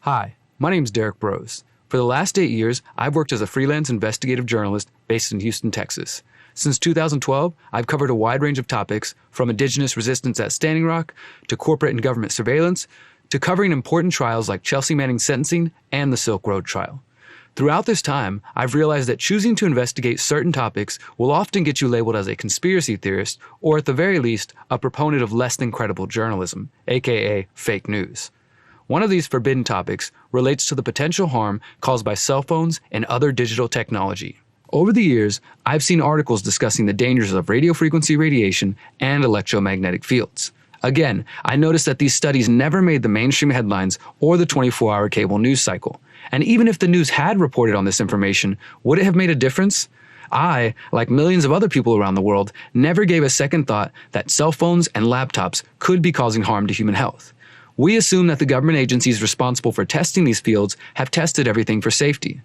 Hi, my name is Derrick Broze. For the last 8 years, I've worked as a freelance investigative journalist based in Houston, Texas. Since 2012, I've covered a wide range of topics, from indigenous resistance at Standing Rock, to corporate and government surveillance, to covering important trials like Chelsea Manning's sentencing and the Silk Road trial. Throughout this time, I've realized that choosing to investigate certain topics will often get you labeled as a conspiracy theorist, or at the very least, a proponent of less than credible journalism, aka fake news. One of these forbidden topics relates to the potential harm caused by cell phones and other digital technology. Over the years, I've seen articles discussing the dangers of radio frequency radiation and electromagnetic fields. Again, I noticed that these studies never made the mainstream headlines or the 24-hour cable news cycle. And even if the news had reported on this information, would it have made a difference? I, like millions of other people around the world, never gave a second thought that cell phones and laptops could be causing harm to human health. We assume that the government agencies responsible for testing these fields have tested everything for safety.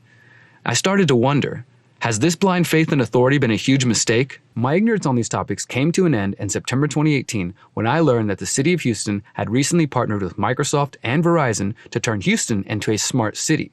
I started to wonder, has this blind faith in authority been a huge mistake? My ignorance on these topics came to an end in September 2018 when I learned that the city of Houston had recently partnered with Microsoft and Verizon to turn Houston into a smart city.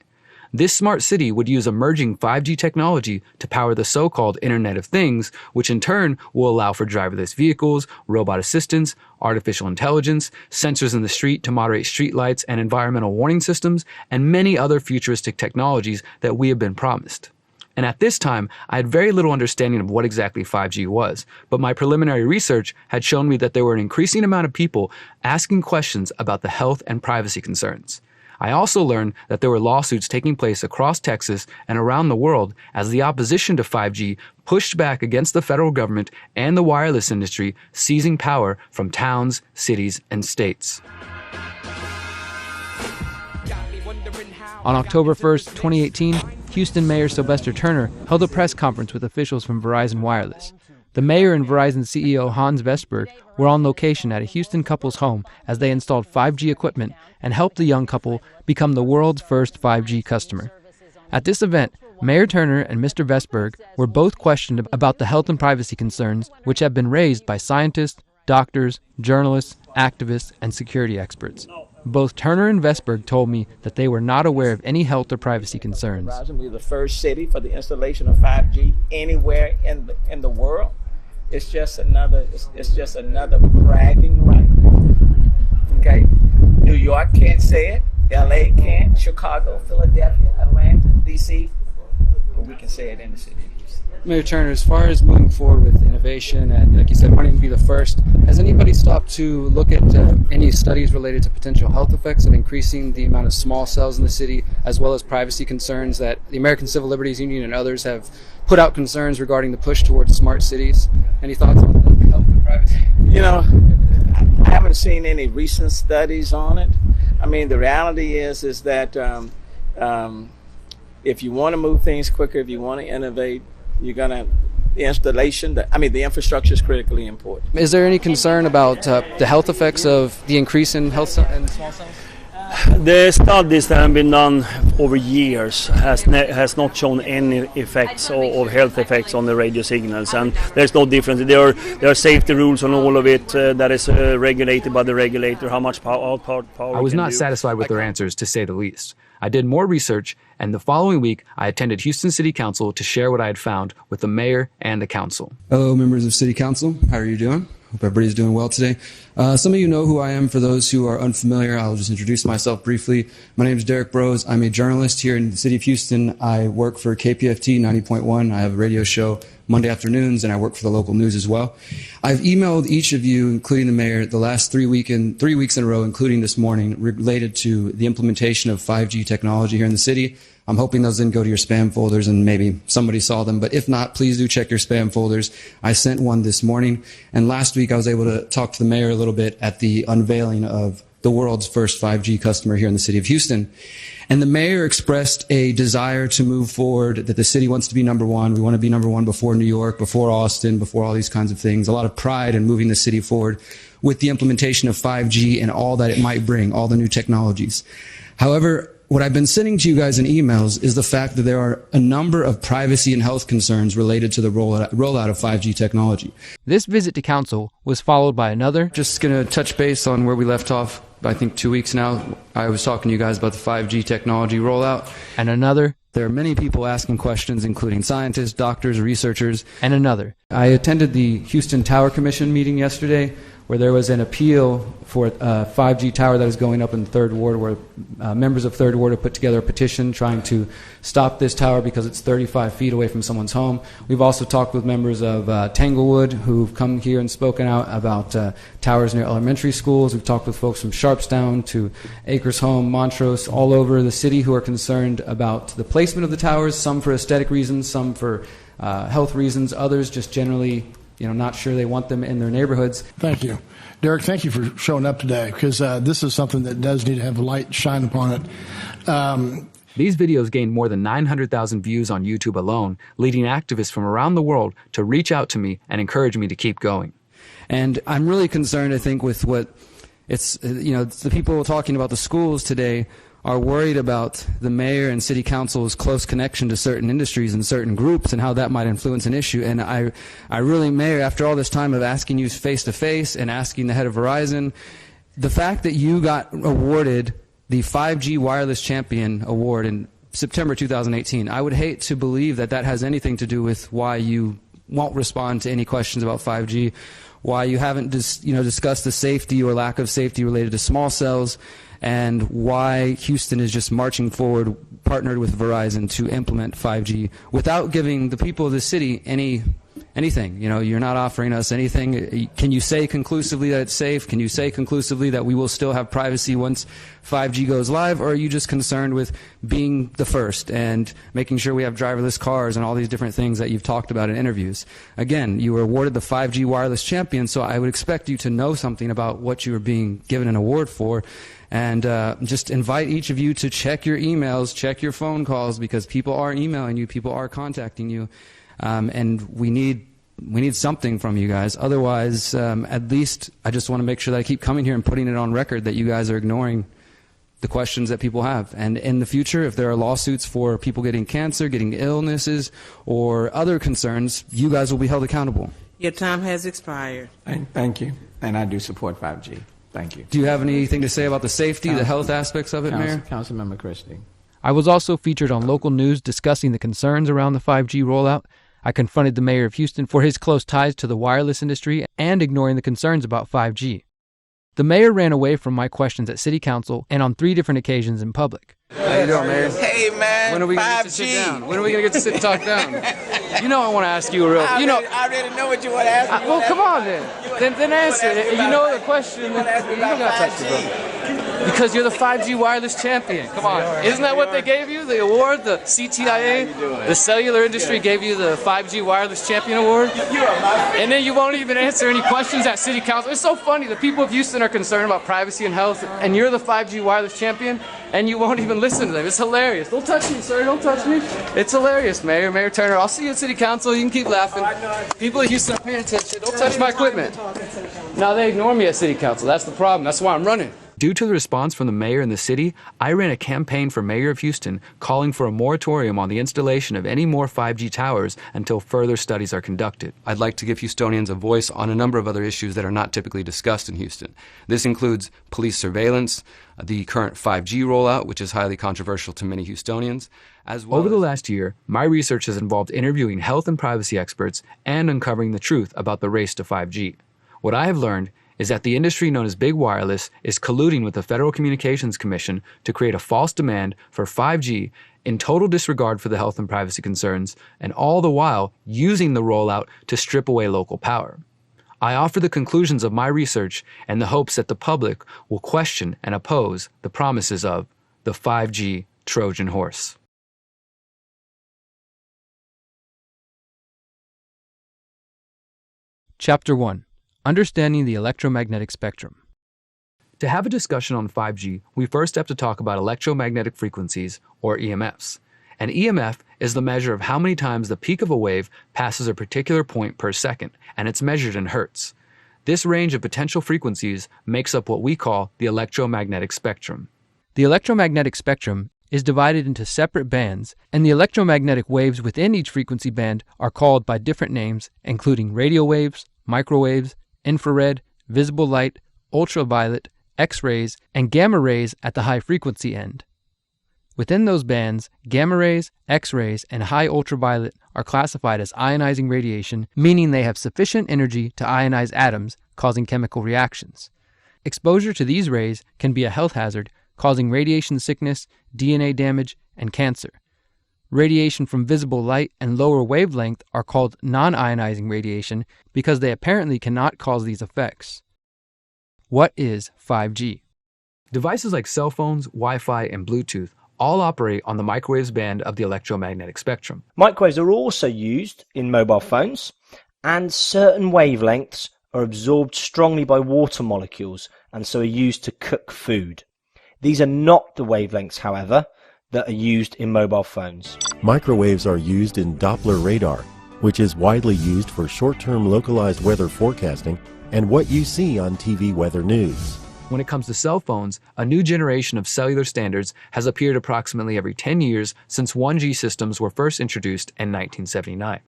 This smart city would use emerging 5G technology to power the so-called Internet of Things, which in turn will allow for driverless vehicles, robot assistance, artificial intelligence, sensors in the street to moderate street lights and environmental warning systems, and many other futuristic technologies that we have been promised. And at this time, I had very little understanding of what exactly 5G was, but my preliminary research had shown me that there were an increasing amount of people asking questions about the health and privacy concerns. I also learned that there were lawsuits taking place across Texas and around the world as the opposition to 5G pushed back against the federal government and the wireless industry, seizing power from towns, cities, and states. On October 1st, 2018, Houston Mayor Sylvester Turner held a press conference with officials from Verizon Wireless. The mayor and Verizon CEO Hans Vestberg were on location at a Houston couple's home as they installed 5G equipment and helped the young couple become the world's first 5G customer. At this event, Mayor Turner and Mr. Vestberg were both questioned about the health and privacy concerns which have been raised by scientists, doctors, journalists, activists, and security experts. Both Turner and Vestberg told me that they were not aware of any health or privacy concerns. We're the first city for the installation of 5G anywhere in the world. It's just another bragging right. Okay, New York can't say it, LA can't, Chicago, Philadelphia, Atlanta, DC, but we can say it in the city of Houston. Mayor Turner, as far as moving forward with innovation and, like you said, wanting to be the first, has anybody stopped to look at any studies related to potential health effects of increasing the amount of small cells in the city, as well as privacy concerns that the American Civil Liberties Union and others have put out concerns regarding the push towards smart cities? Any thoughts on the health and privacy? You know, I haven't seen any recent studies on it. I mean, the reality is that if you want to move things quicker, if you want to innovate, the infrastructure is critically important. Is there any concern about the health effects of the increase in health and small cells? The studies that have been done over years has not shown any effects or health effects on the radio signals, and there's no difference. There are safety rules on all of it that is regulated by the regulator, how much power I was not satisfied with their answers, to say the least. I did more research, and the following week, I attended Houston City Council to share what I had found with the mayor and the council. Hello, members of City Council. How are you doing? Hope everybody's doing well today. Some of you know who I am. For those who are unfamiliar, I'll just introduce myself briefly. My name is Derrick Broze. I'm a journalist here in the city of Houston. I work for KPFT 90.1. I have a radio show Monday afternoons, and I work for the local news as well. I've emailed each of you, including the mayor, the last 3 weeks in a row, including this morning, related to the implementation of 5G technology here in the city. I'm hoping those didn't go to your spam folders and maybe somebody saw them, but if not, please do check your spam folders. I sent one this morning, and last week I was able to talk to the mayor a little bit at the unveiling of the world's first 5G customer here in the city of Houston. And the mayor expressed a desire to move forward, that the city wants to be number one. We want to be number one before New York, before Austin, before all these kinds of things. A lot of pride in moving the city forward with the implementation of 5G and all that it might bring, all the new technologies. However, what I've been sending to you guys in emails is the fact that there are a number of privacy and health concerns related to the rollout of 5G technology. This visit to council was followed by another. Just going to touch base on where we left off I think 2 weeks now, I was talking to you guys about the 5G technology rollout. And another. There are many people asking questions, including scientists, doctors, researchers. And another. I attended the Houston Tower Commission meeting yesterday, where there was an appeal for a 5G tower that is going up in the 3rd Ward, where members of 3rd Ward have put together a petition trying to stop this tower because it's 35 feet away from someone's home. We've also talked with members of Tanglewood who've come here and spoken out about towers near elementary schools. We've talked with folks from Sharpstown to Acres Home, Montrose, all over the city who are concerned about the placement of the towers, some for aesthetic reasons, some for health reasons, others just generally not sure they want them in their neighborhoods. Thank you. Derrick, thank you for showing up today, because this is something that does need to have a light shine upon it. These videos gained more than 900,000 views on YouTube alone, leading activists from around the world to reach out to me and encourage me to keep going. And I'm really concerned, I think, with what it's the people talking about the schools today are worried about the mayor and city council's close connection to certain industries and certain groups and how that might influence an issue. And I really, Mayor, after all this time of asking you face-to-face and asking the head of Verizon, the fact that you got awarded the 5G Wireless Champion Award in September 2018, I would hate to believe that that has anything to do with why you won't respond to any questions about 5G, why you haven't discussed the safety or lack of safety related to small cells, and why Houston is just marching forward, partnered with Verizon to implement 5G without giving the people of the city anything. You're not offering us anything. Can you say conclusively that it's safe? Can you say conclusively that we will still have privacy once 5G goes live? Or are you just concerned with being the first and making sure we have driverless cars and all these different things that you've talked about in interviews? Again, you were awarded the 5G Wireless Champion, so I would expect you to know something about what you were being given an award for. And just invite each of you to check your emails, check your phone calls, because people are emailing you, people are contacting you, and we need something from you guys. Otherwise, at least I just want to make sure that I keep coming here and putting it on record that you guys are ignoring the questions that people have. And in the future, if there are lawsuits for people getting cancer, getting illnesses, or other concerns, you guys will be held accountable. Your time has expired. Thank you. And I do support 5G. Thank you. Do you have anything to say about the safety, the health aspects of it, Mayor? Councilmember Christie. I was also featured on local news discussing the concerns around the 5G rollout. I confronted the mayor of Houston for his close ties to the wireless industry and ignoring the concerns about 5G. The mayor ran away from my questions at city council and on 3 different occasions in public. How you doing, Mayor? Hey, man. When are we going to get to sit down? When are we going to get to sit and talk down? I want to ask you a real... I already know what you want to ask me. Well, come on then. Then answer it. You know the question. You don't got to touch the brother. Because you're the 5G wireless champion. Come on. Isn't that what they gave you? The award? The CTIA? The cellular industry gave you the 5G wireless champion award? And then you won't even answer any questions at city council. It's so funny. The people of Houston are concerned about privacy and health, and you're the 5G wireless champion, and you won't even listen to them. It's hilarious. Don't touch me, sir. Don't touch me. It's hilarious, Mayor. Mayor Turner. I'll see you at city council. You can keep laughing. People of Houston are paying attention. Don't touch my equipment. Now they ignore me at city council. That's the problem. That's why I'm running. Due to the response from the mayor and the city, I ran a campaign for mayor of Houston calling for a moratorium on the installation of any more 5G towers until further studies are conducted. I'd like to give Houstonians a voice on a number of other issues that are not typically discussed in Houston. This includes police surveillance, the current 5G rollout, which is highly controversial to many Houstonians, as well. Over the last year, my research has involved interviewing health and privacy experts and uncovering the truth about the race to 5G. What I have learned is that the industry known as Big Wireless is colluding with the Federal Communications Commission to create a false demand for 5G in total disregard for the health and privacy concerns, and all the while using the rollout to strip away local power. I offer the conclusions of my research and the hopes that the public will question and oppose the promises of the 5G Trojan horse. Chapter 1. Understanding the electromagnetic spectrum. To have a discussion on 5G, we first have to talk about electromagnetic frequencies, or EMFs. An EMF is the measure of how many times the peak of a wave passes a particular point per second, and it's measured in hertz. This range of potential frequencies makes up what we call the electromagnetic spectrum. The electromagnetic spectrum is divided into separate bands, and the electromagnetic waves within each frequency band are called by different names, including radio waves, microwaves, infrared, visible light, ultraviolet, X-rays, and gamma rays at the high frequency end. Within those bands, gamma rays, X-rays, and high ultraviolet are classified as ionizing radiation, meaning they have sufficient energy to ionize atoms, causing chemical reactions. Exposure to these rays can be a health hazard, causing radiation sickness, DNA damage, and cancer. Radiation from visible light and lower wavelength are called non-ionizing radiation because they apparently cannot cause these effects. What is 5G? Devices like cell phones, Wi-Fi, and Bluetooth all operate on the microwaves band of the electromagnetic spectrum. Microwaves are also used in mobile phones, and certain wavelengths are absorbed strongly by water molecules and so are used to cook food. These are not the wavelengths, however, that are used in mobile phones. Microwaves are used in Doppler radar, which is widely used for short-term localized weather forecasting and what you see on TV weather news. When it comes to cell phones, a new generation of cellular standards has appeared approximately every 10 years since 1G systems were first introduced in 1979.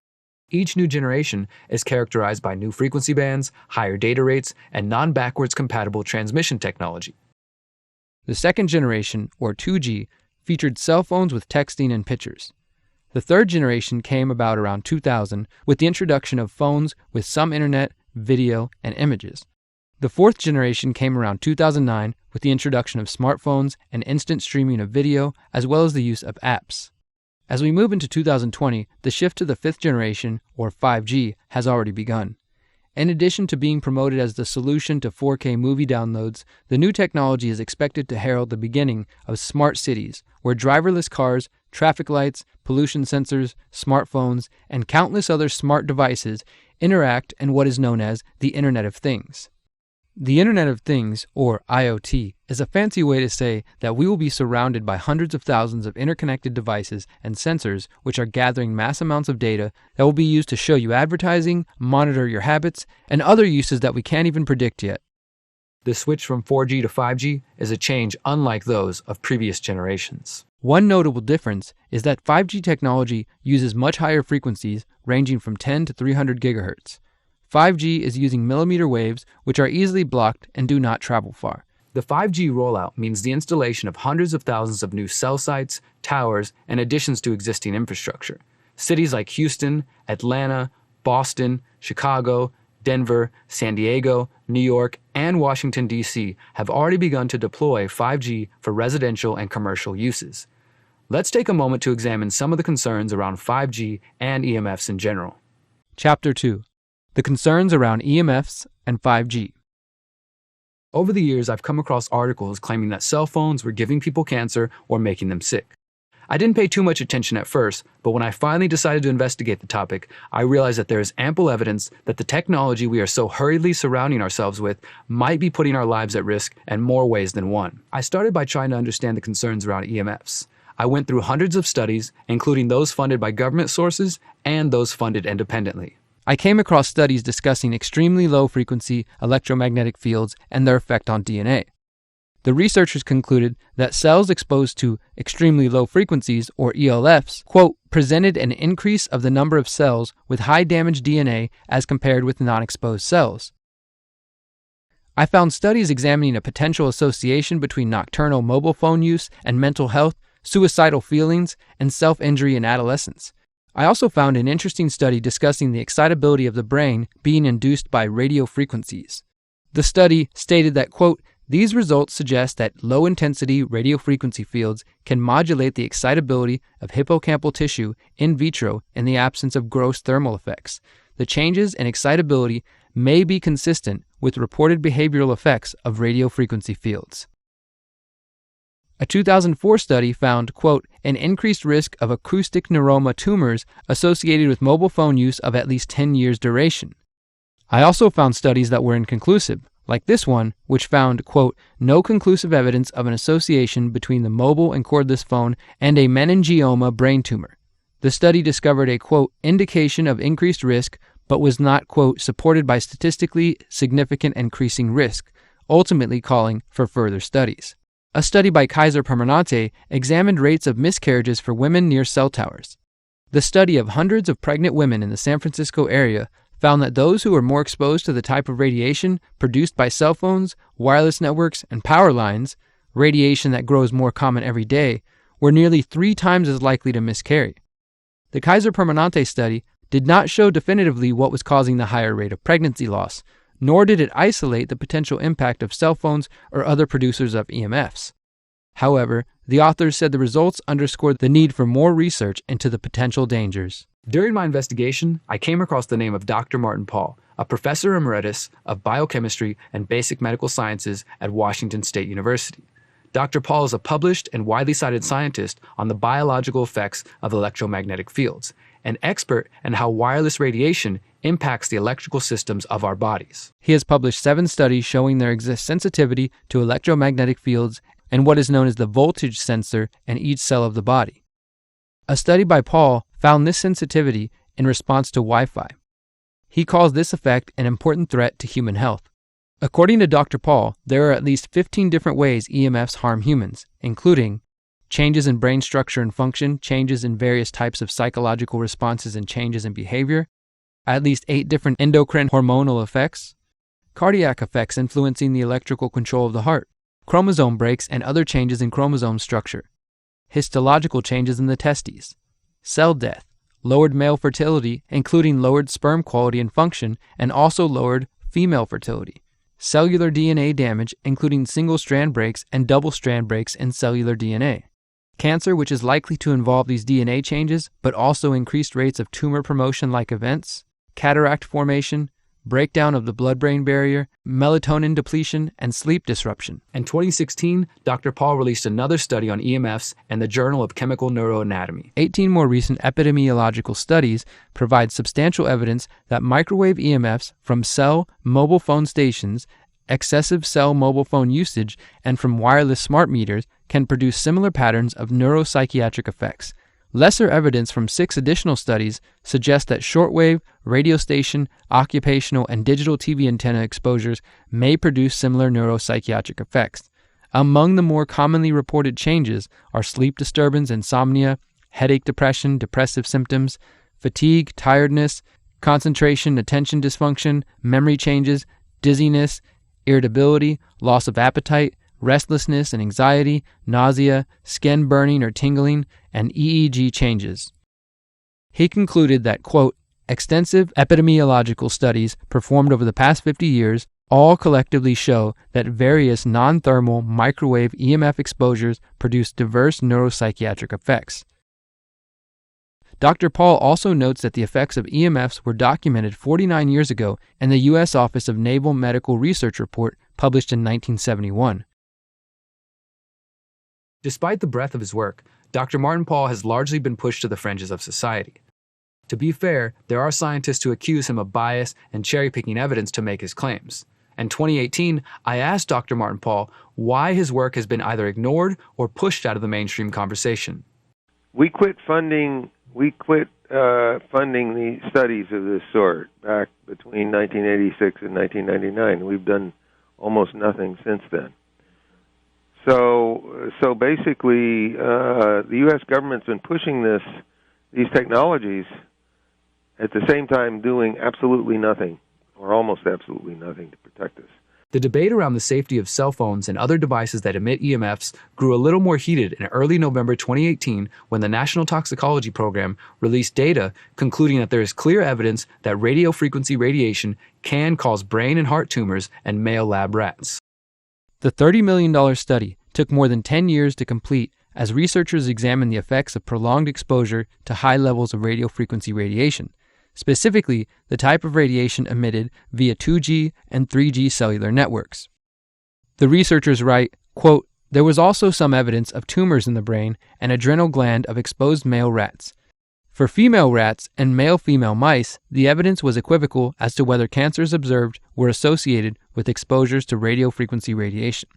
Each new generation is characterized by new frequency bands, higher data rates, and non-backwards compatible transmission technology. The second generation, or 2G, featured cell phones with texting and pictures. The third generation came about around 2000 with the introduction of phones with some internet, video, and images. The fourth generation came around 2009 with the introduction of smartphones and instant streaming of video, as well as the use of apps. As we move into 2020, the shift to the fifth generation, or 5G, has already begun. In addition to being promoted as the solution to 4K movie downloads, the new technology is expected to herald the beginning of smart cities, where driverless cars, traffic lights, pollution sensors, smartphones, and countless other smart devices interact in what is known as the Internet of Things. The Internet of Things, or IoT, is a fancy way to say that we will be surrounded by hundreds of thousands of interconnected devices and sensors which are gathering mass amounts of data that will be used to show you advertising, monitor your habits, and other uses that we can't even predict yet. The switch from 4G to 5G is a change unlike those of previous generations. One notable difference is that 5G technology uses much higher frequencies ranging from 10 to 300 gigahertz. 5G is using millimeter waves, which are easily blocked and do not travel far. The 5G rollout means the installation of hundreds of thousands of new cell sites, towers, and additions to existing infrastructure. Cities like Houston, Atlanta, Boston, Chicago, Denver, San Diego, New York, and Washington, D.C. have already begun to deploy 5G for residential and commercial uses. Let's take a moment to examine some of the concerns around 5G and EMFs in general. Chapter 2. The concerns around EMFs and 5G. Over the years, I've come across articles claiming that cell phones were giving people cancer or making them sick. I didn't pay too much attention at first, but when I finally decided to investigate the topic, I realized that there is ample evidence that the technology we are so hurriedly surrounding ourselves with might be putting our lives at risk in more ways than one. I started by trying to understand the concerns around EMFs. I went through hundreds of studies, including those funded by government sources and those funded independently. I came across studies discussing extremely low-frequency electromagnetic fields and their effect on DNA. The researchers concluded that cells exposed to extremely low frequencies, or ELFs, quote, presented an increase of the number of cells with high damaged DNA as compared with non-exposed cells. I found studies examining a potential association between nocturnal mobile phone use and mental health, suicidal feelings, and self-injury in adolescence. I also found an interesting study discussing the excitability of the brain being induced by radio frequencies. The study stated that, quote, these results suggest that low-intensity radio frequency fields can modulate the excitability of hippocampal tissue in vitro in the absence of gross thermal effects. The changes in excitability may be consistent with reported behavioral effects of radio frequency fields. A 2004 study found, quote, an increased risk of acoustic neuroma tumors associated with mobile phone use of at least 10 years duration. I also found studies that were inconclusive, like this one, which found, quote, no conclusive evidence of an association between the mobile and cordless phone and a meningioma brain tumor. The study discovered a, quote, indication of increased risk, but was not, quote, supported by statistically significant increasing risk, ultimately calling for further studies. A study by Kaiser Permanente examined rates of miscarriages for women near cell towers. The study of hundreds of pregnant women in the San Francisco area found that those who were more exposed to the type of radiation produced by cell phones, wireless networks, and power lines, radiation that grows more common every day, were nearly 3 times as likely to miscarry. The Kaiser Permanente study did not show definitively what was causing the higher rate of pregnancy loss, nor did it isolate the potential impact of cell phones or other producers of EMFs. However, the authors said the results underscored the need for more research into the potential dangers. During my investigation, I came across the name of Dr. Martin Pall, a professor emeritus of biochemistry and basic medical sciences at Washington State University. Dr. Pall is a published and widely cited scientist on the biological effects of electromagnetic fields, an expert in how wireless radiation impacts the electrical systems of our bodies. He has published 7 studies showing there exists sensitivity to electromagnetic fields and what is known as the voltage sensor in each cell of the body. A study by Pall found this sensitivity in response to Wi-Fi. He calls this effect an important threat to human health. According to Dr. Pall, there are at least 15 different ways EMFs harm humans, including changes in brain structure and function, changes in various types of psychological responses and changes in behavior, at least 8 different endocrine hormonal effects, cardiac effects influencing the electrical control of the heart, chromosome breaks and other changes in chromosome structure, histological changes in the testes, cell death, lowered male fertility, including lowered sperm quality and function, and also lowered female fertility, cellular DNA damage, including single-strand breaks and double-strand breaks in cellular DNA, cancer, which is likely to involve these DNA changes, but also increased rates of tumor promotion-like events, cataract formation, breakdown of the blood-brain barrier, melatonin depletion, and sleep disruption. In 2016, Dr. Pall released another study on EMFs in the Journal of Chemical Neuroanatomy. 18 more recent epidemiological studies provide substantial evidence that microwave EMFs from cell mobile phone stations, excessive cell mobile phone usage, and from wireless smart meters can produce similar patterns of neuropsychiatric effects. Lesser evidence from 6 additional studies suggests that shortwave, radio station, occupational, and digital TV antenna exposures may produce similar neuropsychiatric effects. Among the more commonly reported changes are sleep disturbance, insomnia, headache, depression, depressive symptoms, fatigue, tiredness, concentration, attention dysfunction, memory changes, dizziness, irritability, loss of appetite, restlessness and anxiety, nausea, skin burning or tingling, and EEG changes. He concluded that, quote, extensive epidemiological studies performed over the past 50 years all collectively show that various non-thermal microwave EMF exposures produce diverse neuropsychiatric effects. Dr. Pall also notes that the effects of EMFs were documented 49 years ago in the U.S. Office of Naval Medical Research report published in 1971. Despite the breadth of his work, Dr. Martin Pall has largely been pushed to the fringes of society. To be fair, there are scientists who accuse him of bias and cherry-picking evidence to make his claims. In 2018, I asked Dr. Martin Pall why his work has been either ignored or pushed out of the mainstream conversation. We quit funding the studies of this sort back between 1986 and 1999. We've done almost nothing since then. So basically, the U.S. government's been pushing these technologies at the same time doing absolutely nothing, or almost absolutely nothing, to protect us. The debate around the safety of cell phones and other devices that emit EMFs grew a little more heated in early November 2018 when the National Toxicology Program released data concluding that there is clear evidence that radio frequency radiation can cause brain and heart tumors in male lab rats. The $30 million study took more than 10 years to complete as researchers examined the effects of prolonged exposure to high levels of radio frequency radiation, specifically the type of radiation emitted via 2G and 3G cellular networks. The researchers write, quote, there was also some evidence of tumors in the brain and adrenal gland of exposed male rats. For female rats and male-female mice, the evidence was equivocal as to whether cancers observed were associated with exposures to radio frequency radiation.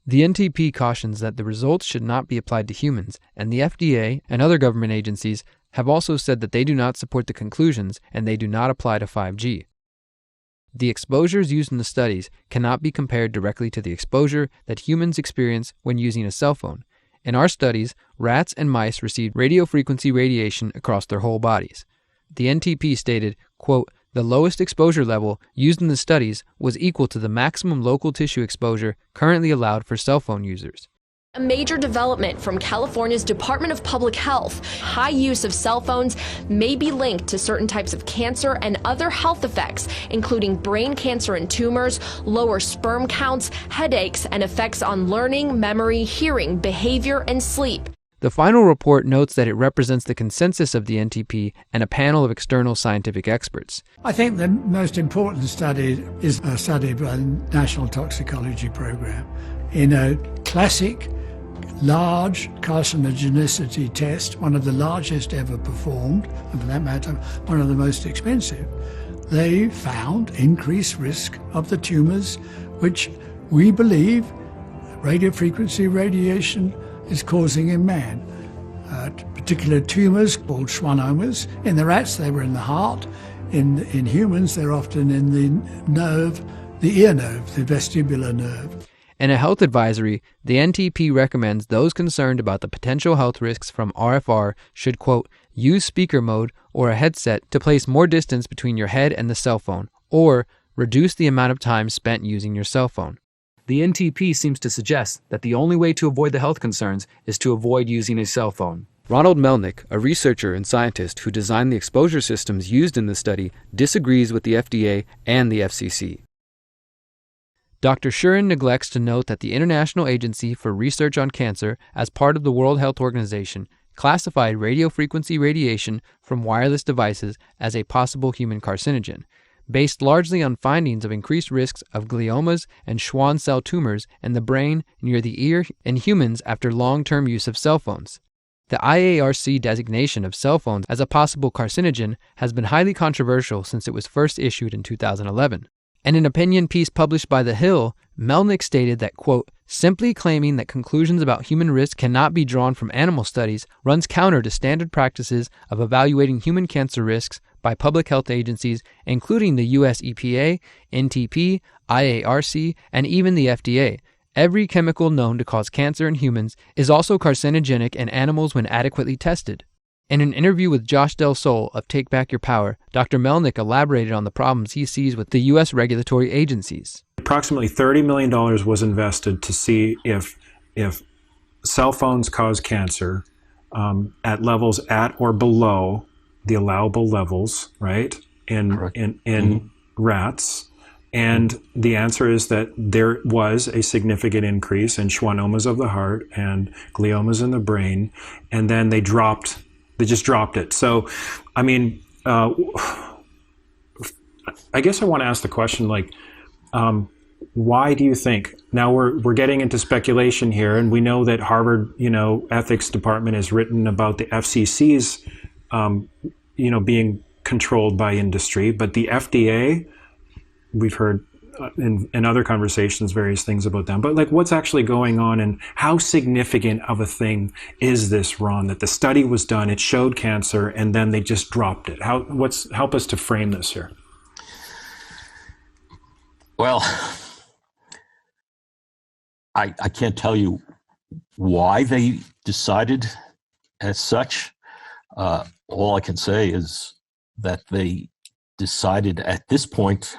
The NTP cautions that the results should not be applied to humans, and the FDA and other government agencies have also said that they do not support the conclusions and they do not apply to 5G. The exposures used in the studies cannot be compared directly to the exposure that humans experience when using a cell phone. In our studies, rats and mice received radio frequency radiation across their whole bodies. The NTP stated, quote, The lowest exposure level used in the studies was equal to the maximum local tissue exposure currently allowed for cell phone users. A major development from California's Department of Public Health. High use of cell phones may be linked to certain types of cancer and other health effects, including brain cancer and tumors, lower sperm counts, headaches, and effects on learning, memory, hearing, behavior, and sleep. The final report notes that it represents the consensus of the NTP and a panel of external scientific experts. I think the most important study is a study by the National Toxicology Program in a classic large carcinogenicity test, one of the largest ever performed, and for that matter, one of the most expensive. They found increased risk of the tumors, which we believe radiofrequency radiation is causing in man. Particular tumors called schwannomas. In the rats, they were in the heart. In humans, they're often in the nerve, the ear nerve, the vestibular nerve. In a health advisory, the NTP recommends those concerned about the potential health risks from RFR should, quote, use speaker mode or a headset to place more distance between your head and the cell phone, or reduce the amount of time spent using your cell phone. The NTP seems to suggest that the only way to avoid the health concerns is to avoid using a cell phone. Ronald Melnick, a researcher and scientist who designed the exposure systems used in the study, disagrees with the FDA and the FCC. Dr. Shurin neglects to note that the International Agency for Research on Cancer, as part of the World Health Organization, classified radiofrequency radiation from wireless devices as a possible human carcinogen, based largely on findings of increased risks of gliomas and Schwann cell tumors in the brain, near the ear, in humans after long-term use of cell phones. The IARC designation of cell phones as a possible carcinogen has been highly controversial since it was first issued in 2011. In an opinion piece published by The Hill, Melnick stated that, quote, simply claiming that conclusions about human risk cannot be drawn from animal studies runs counter to standard practices of evaluating human cancer risks by public health agencies, including the US EPA, NTP, IARC, and even the FDA. Every chemical known to cause cancer in humans is also carcinogenic in animals when adequately tested. In an interview with Josh Del Sol of Take Back Your Power, Dr. Melnick elaborated on the problems he sees with the U.S. regulatory agencies. Approximately $30 million was invested to see if cell phones cause cancer at levels at or below the allowable levels, right, in rats. And the answer is that there was a significant increase in schwannomas of the heart and gliomas in the brain, and then they just dropped it. So, I mean, I guess I want to ask the question, like, why do you think? Now we're getting into speculation here, and we know that Harvard, ethics department has written about the FCC's, being controlled by industry, but the FDA, we've heard in other conversations various things about them, but like, what's actually going on, and how significant of a thing is this, Ron, that the study was done, it showed cancer, and then they just dropped it? Help us to frame this here. Well, I can't tell you why they decided as such. All I can say is that they decided at this point,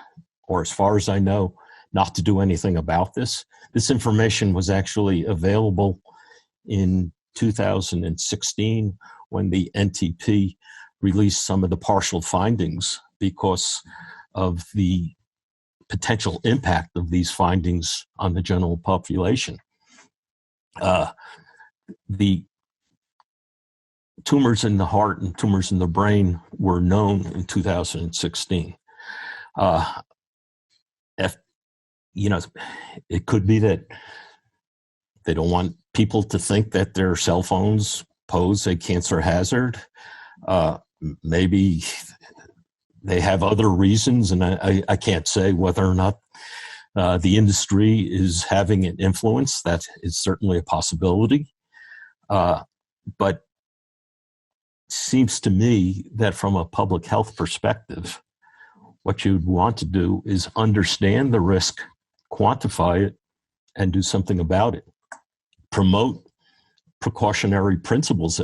or as far as I know, not to do anything about this. This information was actually available in 2016 when the NTP released some of the partial findings because of the potential impact of these findings on the general population. The tumors in the heart and tumors in the brain were known in 2016. It could be that they don't want people to think that their cell phones pose a cancer hazard. Maybe they have other reasons, and I can't say whether or not the industry is having an influence. That is certainly a possibility. But it seems to me that from a public health perspective, what you'd want to do is understand the risk, quantify it, and do something about it. Promote precautionary principles.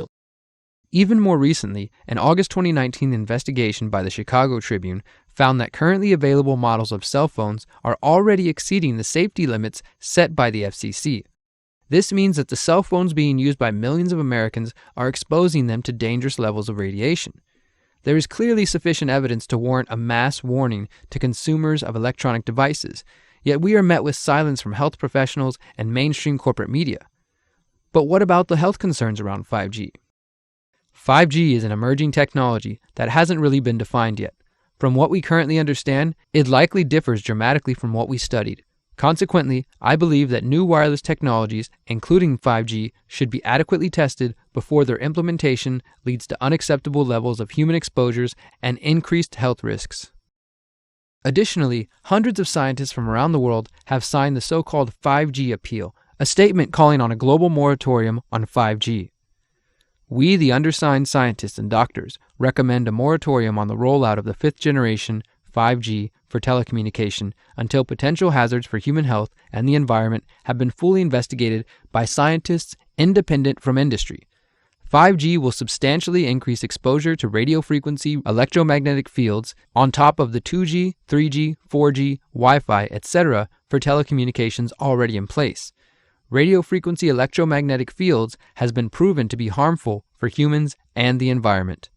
Even more recently, an August 2019 investigation by the Chicago Tribune found that currently available models of cell phones are already exceeding the safety limits set by the FCC. This means that the cell phones being used by millions of Americans are exposing them to dangerous levels of radiation. There is clearly sufficient evidence to warrant a mass warning to consumers of electronic devices, yet we are met with silence from health professionals and mainstream corporate media. But what about the health concerns around 5G? 5G is an emerging technology that hasn't really been defined yet. From what we currently understand, it likely differs dramatically from what we studied. Consequently, I believe that new wireless technologies, including 5G, should be adequately tested before their implementation leads to unacceptable levels of human exposures and increased health risks. Additionally, hundreds of scientists from around the world have signed the so-called 5G Appeal, a statement calling on a global moratorium on 5G. We, the undersigned scientists and doctors, recommend a moratorium on the rollout of the 5th generation 5G for telecommunication until potential hazards for human health and the environment have been fully investigated by scientists independent from industry. 5G will substantially increase exposure to radio frequency electromagnetic fields on top of the 2G, 3G, 4G, Wi-Fi, etc. for telecommunications already in place. Radio frequency electromagnetic fields has been proven to be harmful for humans and the environment.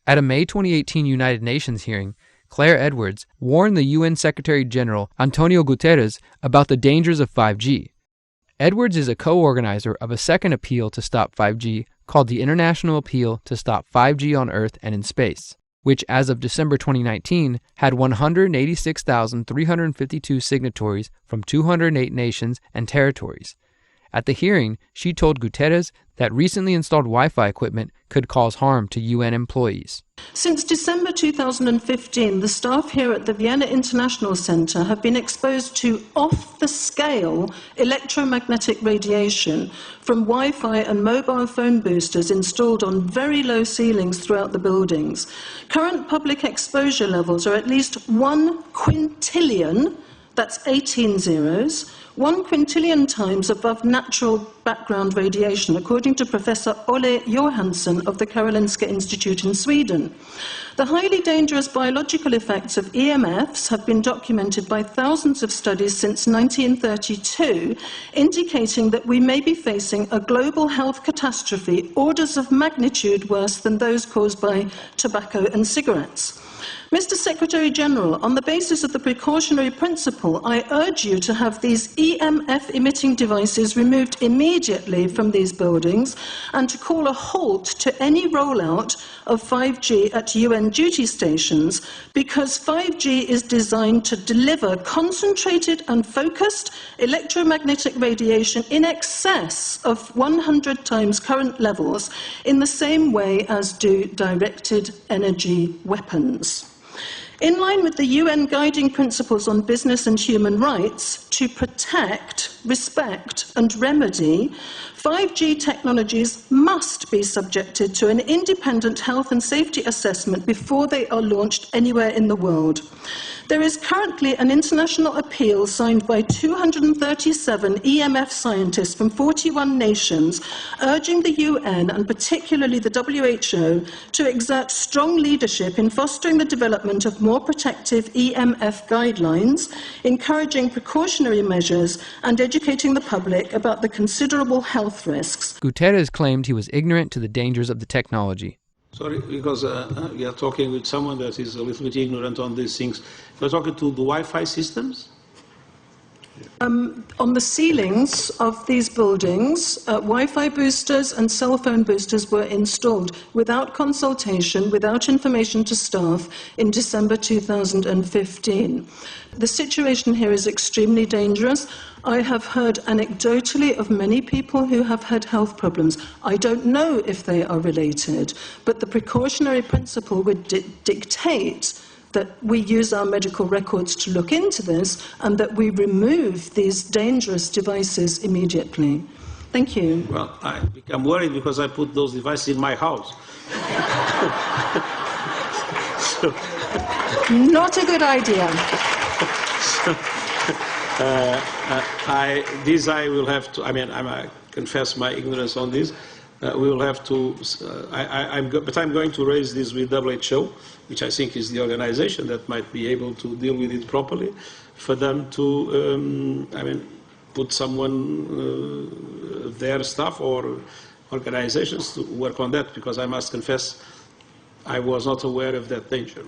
At a May 2018 United Nations hearing, Claire Edwards warned the UN Secretary General Antonio Guterres about the dangers of 5G. Edwards is a co-organizer of a second appeal to stop 5G called the International Appeal to Stop 5G on Earth and in Space, which as of December 2019 had 186,352 signatories from 208 nations and territories. At the hearing, she told Guterres that recently installed Wi-Fi equipment could cause harm to UN employees. Since December 2015, the staff here at the Vienna International Center have been exposed to off-the-scale electromagnetic radiation from Wi-Fi and mobile phone boosters installed on very low ceilings throughout the buildings. Current public exposure levels are at least 1 quintillion, that's 18 zeros, 1 quintillion times above natural background radiation, according to Professor Olle Johansson of the Karolinska Institute in Sweden. The highly dangerous biological effects of EMFs have been documented by thousands of studies since 1932, indicating that we may be facing a global health catastrophe orders of magnitude worse than those caused by tobacco and cigarettes. Mr. Secretary General, on the basis of the precautionary principle, I urge you to have these EMF-emitting devices removed immediately from these buildings and to call a halt to any rollout of 5G at UN duty stations, because 5G is designed to deliver concentrated and focused electromagnetic radiation in excess of 100 times current levels in the same way as do directed energy weapons. In line with the UN guiding principles on business and human rights to protect, respect and remedy, 5G technologies must be subjected to an independent health and safety assessment before they are launched anywhere in the world. There is currently an international appeal signed by 237 EMF scientists from 41 nations urging the UN and particularly the WHO to exert strong leadership in fostering the development of more protective EMF guidelines, encouraging precautionary measures and educating the public about the considerable health risks. Guterres claimed he was ignorant to the dangers of the technology. Sorry, because we are talking with someone that is a little bit ignorant on these things. You're talking to the Wi-Fi systems? On the ceilings of these buildings, Wi-Fi boosters and cell phone boosters were installed without consultation, without information to staff in December 2015. The situation here is extremely dangerous. I have heard anecdotally of many people who have had health problems. I don't know if they are related, but the precautionary principle would dictate that we use our medical records to look into this and that we remove these dangerous devices immediately. Thank you. Well, I become worried because I put those devices in my house. Not a good idea. I will have to, I confess my ignorance on this. we will have to. But I'm going to raise this with WHO, which I think is the organization that might be able to deal with it properly, for them to, put someone, their staff or organizations to work on that, because I must confess, I was not aware of that danger.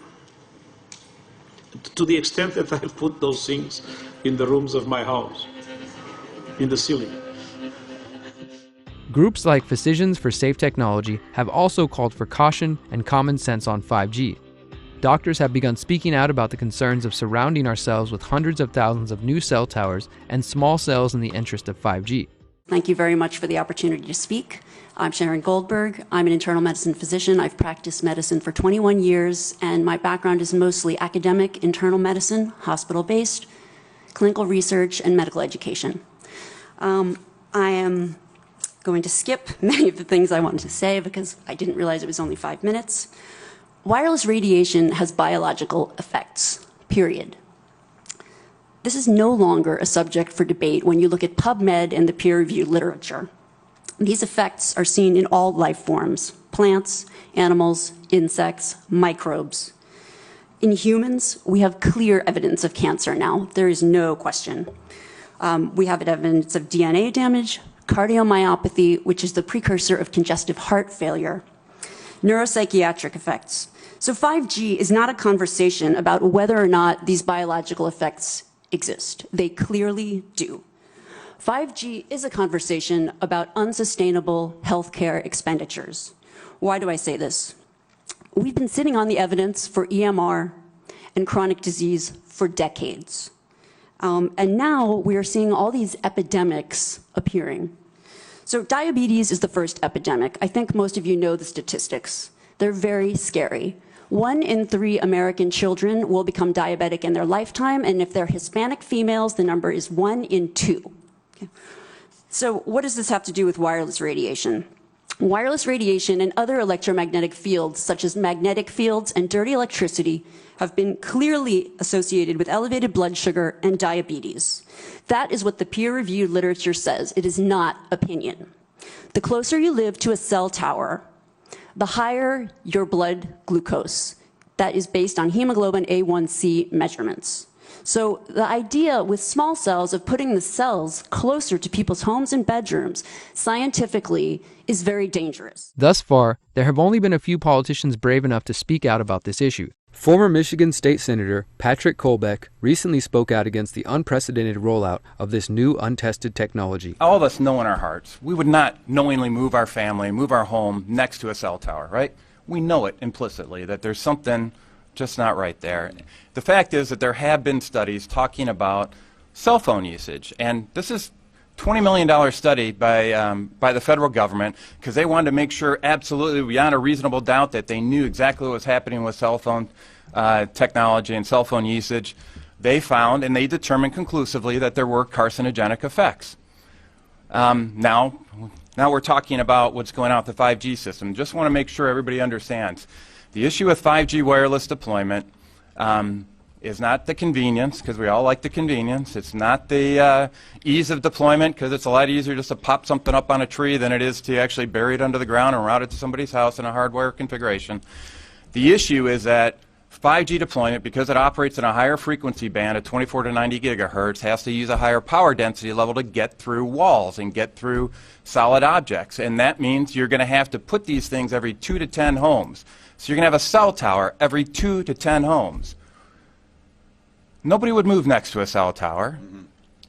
To the extent that I put those things in the rooms of my house, in the ceiling. Groups like Physicians for Safe Technology have also called for caution and common sense on 5G. Doctors have begun speaking out about the concerns of surrounding ourselves with hundreds of thousands of new cell towers and small cells in the interest of 5G. Thank you very much for the opportunity to speak. I'm Sharon Goldberg. I'm an internal medicine physician. I've practiced medicine for 21 years, and my background is mostly academic, internal medicine, hospital-based, clinical research, and medical education. I am going to skip many of the things I wanted to say because I didn't realize it was only 5 minutes. Wireless radiation has biological effects, period. This is no longer a subject for debate when you look at PubMed and the peer-reviewed literature. These effects are seen in all life forms: plants, animals, insects, microbes. In humans, we have clear evidence of cancer now. There is no question. We have evidence of DNA damage, cardiomyopathy, which is the precursor of congestive heart failure, neuropsychiatric effects. So 5G is not a conversation about whether or not these biological effects exist. They clearly do. 5G is a conversation about unsustainable healthcare expenditures. Why do I say this? We've been sitting on the evidence for EMR and chronic disease for decades. And now we are seeing all these epidemics appearing. So diabetes is the first epidemic. I think most of you know the statistics. They're very scary. 1 in 3 American children will become diabetic in their lifetime, and if they're Hispanic females, the number is 1 in 2. Okay. So what does this have to do with wireless radiation? Wireless radiation and other electromagnetic fields, such as magnetic fields and dirty electricity, have been clearly associated with elevated blood sugar and diabetes. That is what the peer-reviewed literature says. It is not opinion. The closer you live to a cell tower, the higher your blood glucose. That is based on hemoglobin A1C measurements. So the idea with small cells of putting the cells closer to people's homes and bedrooms scientifically is very dangerous. Thus far, there have only been a few politicians brave enough to speak out about this issue. Former Michigan State Senator Patrick Colbeck recently spoke out against the unprecedented rollout of this new untested technology. All of us know in our hearts, we would not knowingly move our family, move our home next to a cell tower, right? We know it implicitly that there's something just not right there. The fact is that there have been studies talking about cell phone usage, and this is $20 million study by the federal government because they wanted to make sure absolutely beyond a reasonable doubt that they knew exactly what was happening with cell phone technology and cell phone usage. They found and they determined conclusively that there were carcinogenic effects. Now we're talking about what's going on with the 5G system. Just want to make sure everybody understands. The issue with 5G wireless deployment is not the convenience, because we all like the convenience. It's not the ease of deployment, because it's a lot easier just to pop something up on a tree than it is to actually bury it under the ground and route it to somebody's house in a hardware configuration. The issue is that 5G deployment, because it operates in a higher frequency band at 24 to 90 gigahertz, has to use a higher power density level to get through walls and get through solid objects. And that means you're going to have to put these things every 2 to 10 homes. So you're going to have a cell tower every 2 to 10 homes. Nobody would move next to a cell tower,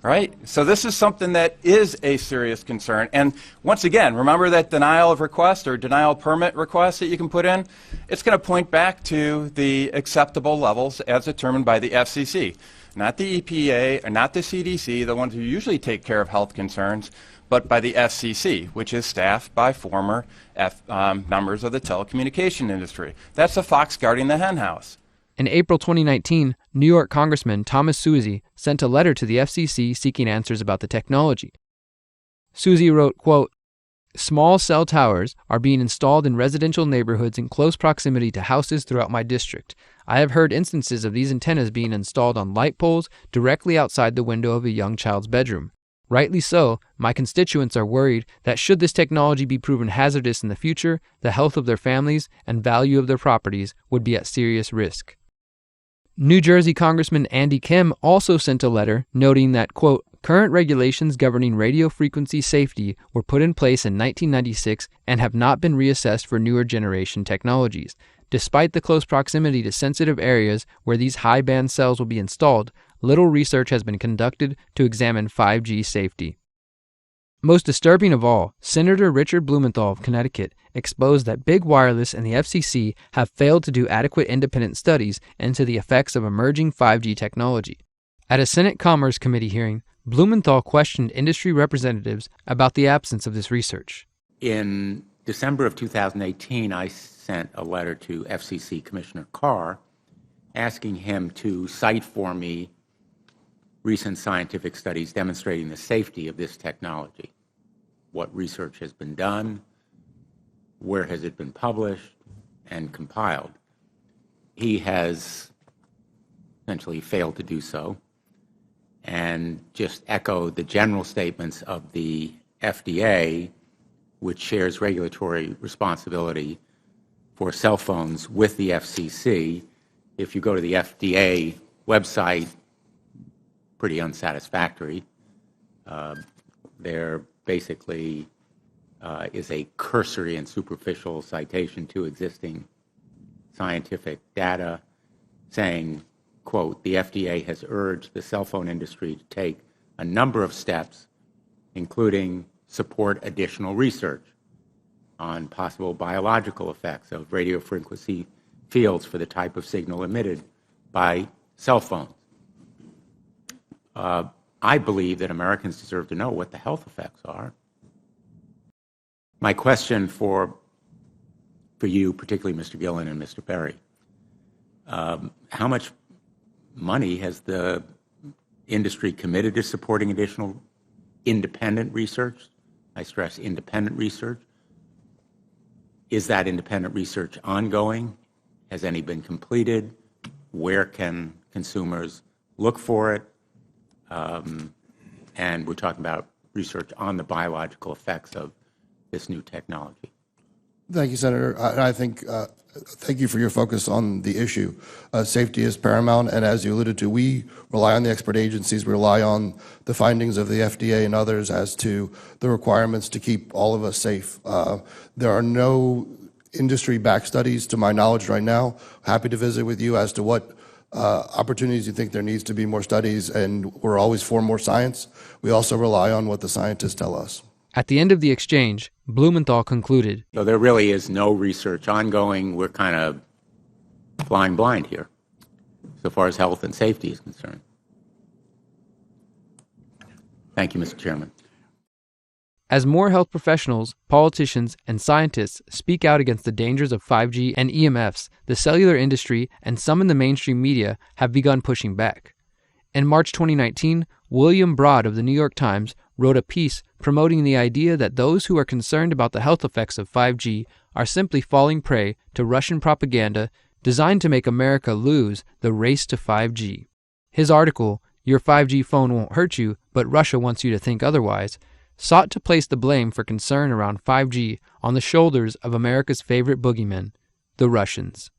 right? So this is something that is a serious concern. And once again, remember that denial of request or denial of permit request that you can put in? It's going to point back to the acceptable levels as determined by the FCC. Not the EPA or not the CDC, the ones who usually take care of health concerns, but by the FCC, which is staffed by former members of the telecommunication industry. That's the fox guarding the hen house. In April 2019, New York Congressman Thomas Suozzi sent a letter to the FCC seeking answers about the technology. Suozzi wrote, quote, "Small cell towers are being installed in residential neighborhoods in close proximity to houses throughout my district. I have heard instances of these antennas being installed on light poles directly outside the window of a young child's bedroom. Rightly so, my constituents are worried that should this technology be proven hazardous in the future, the health of their families and value of their properties would be at serious risk. New Jersey Congressman Andy Kim also sent a letter noting that, quote, current regulations governing radio frequency safety were put in place in 1996 and have not been reassessed for newer generation technologies. Despite the close proximity to sensitive areas where these high-band cells will be installed, little research has been conducted to examine 5G safety. Most disturbing of all, Senator Richard Blumenthal of Connecticut exposed that Big Wireless and the FCC have failed to do adequate independent studies into the effects of emerging 5G technology. At a Senate Commerce Committee hearing, Blumenthal questioned industry representatives about the absence of this research. In December of 2018, I sent a letter to FCC Commissioner Carr asking him to cite for me recent scientific studies demonstrating the safety of this technology. What research has been done, where has it been published and compiled. He has essentially failed to do so and just echoed the general statements of the FDA, which shares regulatory responsibility for cell phones with the FCC. If you go to the FDA website, pretty unsatisfactory. There basically is a cursory and superficial citation to existing scientific data saying, quote, the FDA has urged the cell phone industry to take a number of steps, including support additional research on possible biological effects of radio frequency fields for the type of signal emitted by cell phones. I believe that Americans deserve to know what the health effects are. My question for you, particularly Mr. Gillen and Mr. Perry, how much money has the industry committed to supporting additional independent research? I stress independent research. Is that independent research ongoing? Has any been completed? Where can consumers look for it? And we're talking about research on the biological effects of this new technology. Thank you, Senator. I think, thank you for your focus on the issue. Safety is paramount, and as you alluded to, we rely on the expert agencies, we rely on the findings of the FDA and others as to the requirements to keep all of us safe. There are no industry-backed studies, to my knowledge right now. Happy to visit with you as to what opportunities you think there needs to be more studies, and we're always for more science. We also rely on what the scientists tell us. At the end of the exchange, Blumenthal concluded, So there really is no research ongoing. We're kind of flying blind here, so far as health and safety is concerned. Thank you, Mr. Chairman. As more health professionals, politicians, and scientists speak out against the dangers of 5G and EMFs, the cellular industry and some in the mainstream media have begun pushing back. In March 2019, William Broad of the New York Times wrote a piece promoting the idea that those who are concerned about the health effects of 5G are simply falling prey to Russian propaganda designed to make America lose the race to 5G. His article, Your 5G Phone Won't Hurt You, but Russia Wants You to Think Otherwise, sought to place the blame for concern around 5G on the shoulders of America's favorite boogeymen, the Russians.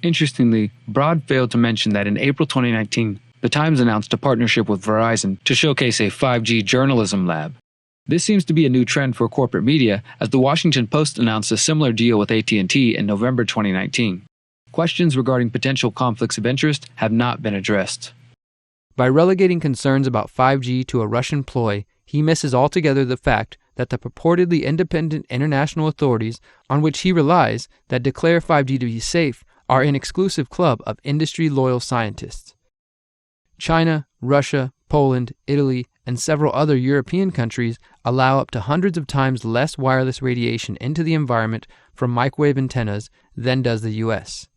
Interestingly, Broad failed to mention that in April 2019, the Times announced a partnership with Verizon to showcase a 5G journalism lab. This seems to be a new trend for corporate media, as the Washington Post announced a similar deal with AT&T in November 2019. Questions regarding potential conflicts of interest have not been addressed. By relegating concerns about 5G to a Russian ploy, he misses altogether the fact that the purportedly independent international authorities on which he relies that declare 5G to be safe are an exclusive club of industry-loyal scientists. China, Russia, Poland, Italy, and several other European countries allow up to hundreds of times less wireless radiation into the environment from microwave antennas than does the U.S.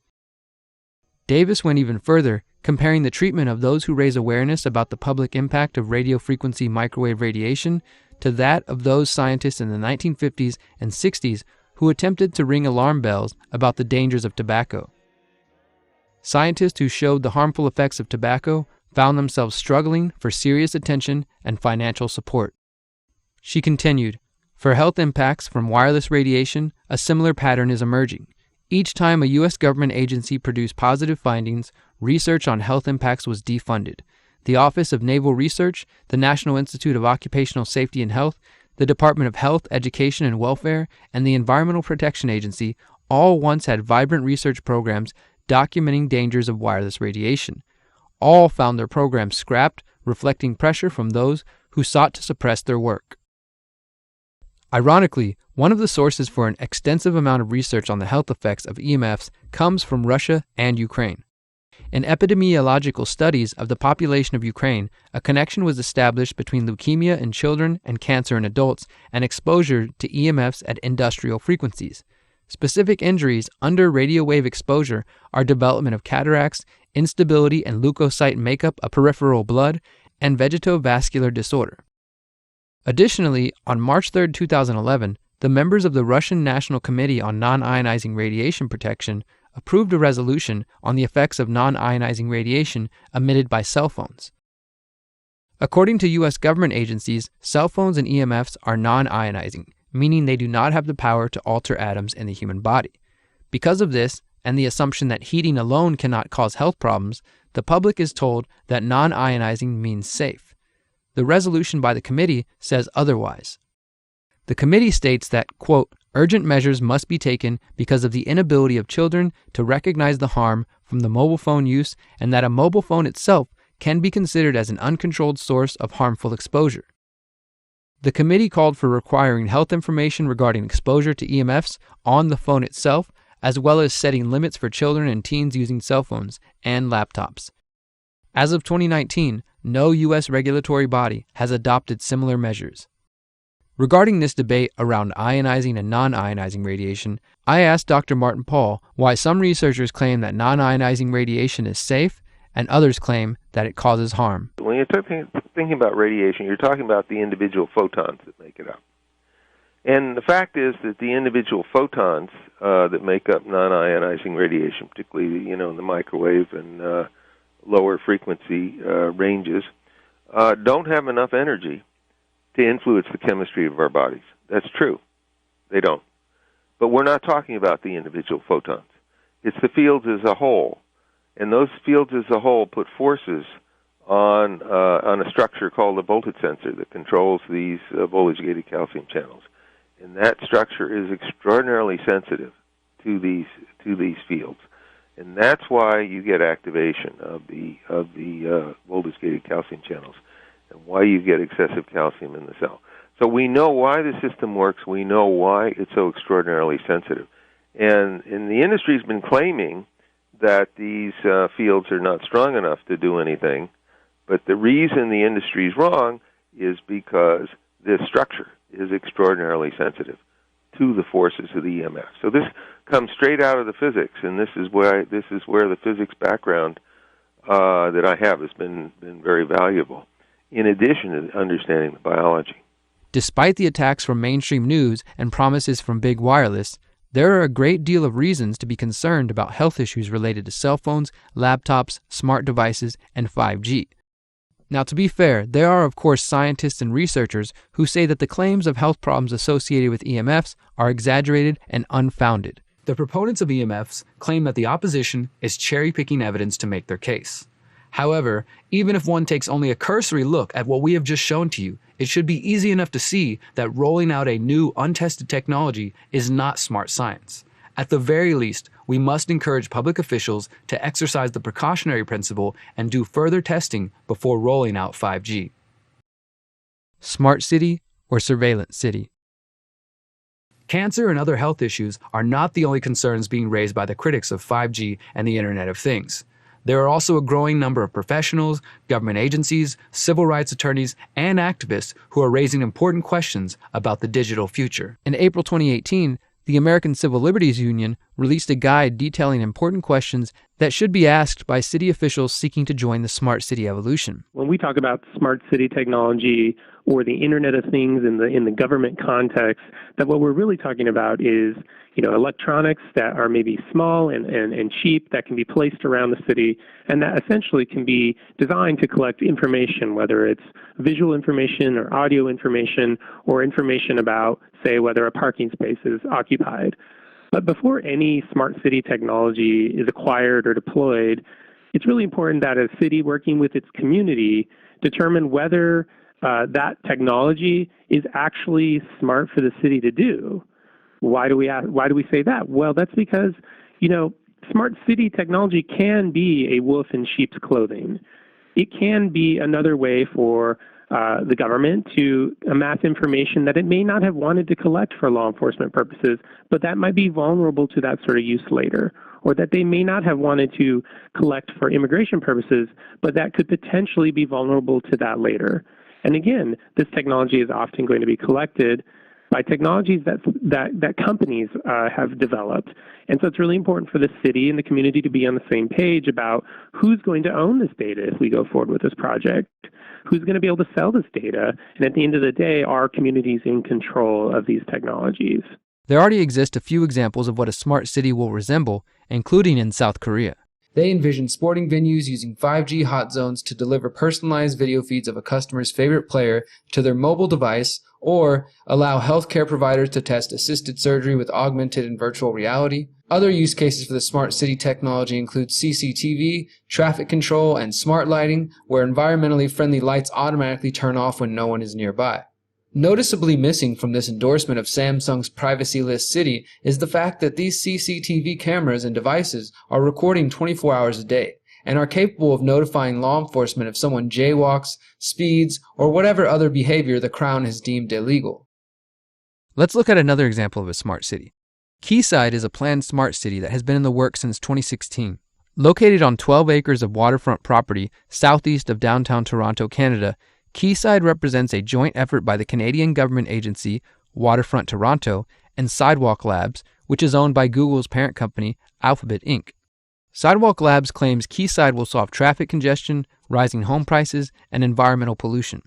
Davis went even further, comparing the treatment of those who raise awareness about the public impact of radio frequency microwave radiation to that of those scientists in the 1950s and 60s who attempted to ring alarm bells about the dangers of tobacco. Scientists who showed the harmful effects of tobacco found themselves struggling for serious attention and financial support. She continued, "For health impacts from wireless radiation, a similar pattern is emerging. Each time a U.S. government agency produced positive findings, research on health impacts was defunded. The Office of Naval Research, the National Institute of Occupational Safety and Health, the Department of Health, Education and Welfare, and the Environmental Protection Agency all once had vibrant research programs documenting dangers of wireless radiation. All found their programs scrapped, reflecting pressure from those who sought to suppress their work." Ironically, one of the sources for an extensive amount of research on the health effects of EMFs comes from Russia and Ukraine. In epidemiological studies of the population of Ukraine, a connection was established between leukemia in children and cancer in adults and exposure to EMFs at industrial frequencies. Specific injuries under radio wave exposure are development of cataracts, instability and leukocyte makeup of peripheral blood, and vegetovascular disorder. Additionally, on March 3, 2011, the members of the Russian National Committee on Non-Ionizing Radiation Protection approved a resolution on the effects of non-ionizing radiation emitted by cell phones. According to U.S. government agencies, cell phones and EMFs are non-ionizing, meaning they do not have the power to alter atoms in the human body. Because of this, and the assumption that heating alone cannot cause health problems, the public is told that non-ionizing means safe. The resolution by the committee says otherwise. The committee states that, quote, "Urgent measures must be taken because of the inability of children to recognize the harm from the mobile phone use and that a mobile phone itself can be considered as an uncontrolled source of harmful exposure." The committee called for requiring health information regarding exposure to EMFs on the phone itself, as well as setting limits for children and teens using cell phones and laptops. As of 2019, no U.S. regulatory body has adopted similar measures. Regarding this debate around ionizing and non-ionizing radiation, I asked Dr. Martin Paul why some researchers claim that non-ionizing radiation is safe and others claim that it causes harm. When you're thinking about radiation, you're talking about the individual photons that make it up. And the fact is that the individual photons that make up non-ionizing radiation, particularly in the microwave and lower frequency ranges, don't have enough energy to influence the chemistry of our bodies. That's true. They don't. But we're not talking about the individual photons. It's the fields as a whole. And those fields as a whole put forces on a structure called a voltage sensor that controls these voltage-gated calcium channels. And that structure is extraordinarily sensitive to these fields. And that's why you get activation of the voltage-gated calcium channels, and why you get excessive calcium in the cell. So we know why the system works. We know why it's so extraordinarily sensitive. And the industry's been claiming that these fields are not strong enough to do anything. But the reason the industry's wrong is because this structure is extraordinarily sensitive to the forces of the EMF. So this comes straight out of the physics, and this is where the physics background that I have has been very valuable, in addition to understanding the biology. Despite the attacks from mainstream news and promises from big wireless, there are a great deal of reasons to be concerned about health issues related to cell phones, laptops, smart devices, and 5G. Now, to be fair, there are of course scientists and researchers who say that the claims of health problems associated with EMFs are exaggerated and unfounded. The proponents of EMFs claim that the opposition is cherry-picking evidence to make their case. However, even if one takes only a cursory look at what we have just shown to you, it should be easy enough to see that rolling out a new, untested technology is not smart science. At the very least, we must encourage public officials to exercise the precautionary principle and do further testing before rolling out 5G. Smart city or surveillance city? Cancer and other health issues are not the only concerns being raised by the critics of 5G and the Internet of Things. There are also a growing number of professionals, government agencies, civil rights attorneys, and activists who are raising important questions about the digital future. In April 2018, the American Civil Liberties Union released a guide detailing important questions that should be asked by city officials seeking to join the smart city evolution. When we talk about smart city technology, or the Internet of Things in the government context, that what we're really talking about is, electronics that are maybe small and cheap that can be placed around the city, and that essentially can be designed to collect information, whether it's visual information or audio information or information about, say, whether a parking space is occupied. But before any smart city technology is acquired or deployed, it's really important that a city working with its community determine whether that technology is actually smart for the city to do. Why do we say that? Well, that's because, smart city technology can be a wolf in sheep's clothing. It can be another way for the government to amass information that it may not have wanted to collect for law enforcement purposes, but that might be vulnerable to that sort of use later, or that they may not have wanted to collect for immigration purposes, but that could potentially be vulnerable to that later. And again, this technology is often going to be collected by technologies that companies have developed. And so it's really important for the city and the community to be on the same page about who's going to own this data if we go forward with this project, who's going to be able to sell this data, and at the end of the day, are communities in control of these technologies? There already exist a few examples of what a smart city will resemble, including in South Korea. They envision sporting venues using 5G hot zones to deliver personalized video feeds of a customer's favorite player to their mobile device, or allow healthcare providers to test assisted surgery with augmented and virtual reality. Other use cases for the smart city technology include CCTV, traffic control, and smart lighting, where environmentally friendly lights automatically turn off when no one is nearby. Noticeably missing from this endorsement of Samsung's privacy list city is the fact that these CCTV cameras and devices are recording 24 hours a day and are capable of notifying law enforcement if someone jaywalks, speeds, or whatever other behavior the Crown has deemed illegal. Let's look at another example of a smart city. Quayside is a planned smart city that has been in the works since 2016. Located on 12 acres of waterfront property southeast of downtown Toronto, Canada, Quayside represents a joint effort by the Canadian government agency, Waterfront Toronto, and Sidewalk Labs, which is owned by Google's parent company, Alphabet Inc. Sidewalk Labs claims Quayside will solve traffic congestion, rising home prices, and environmental pollution.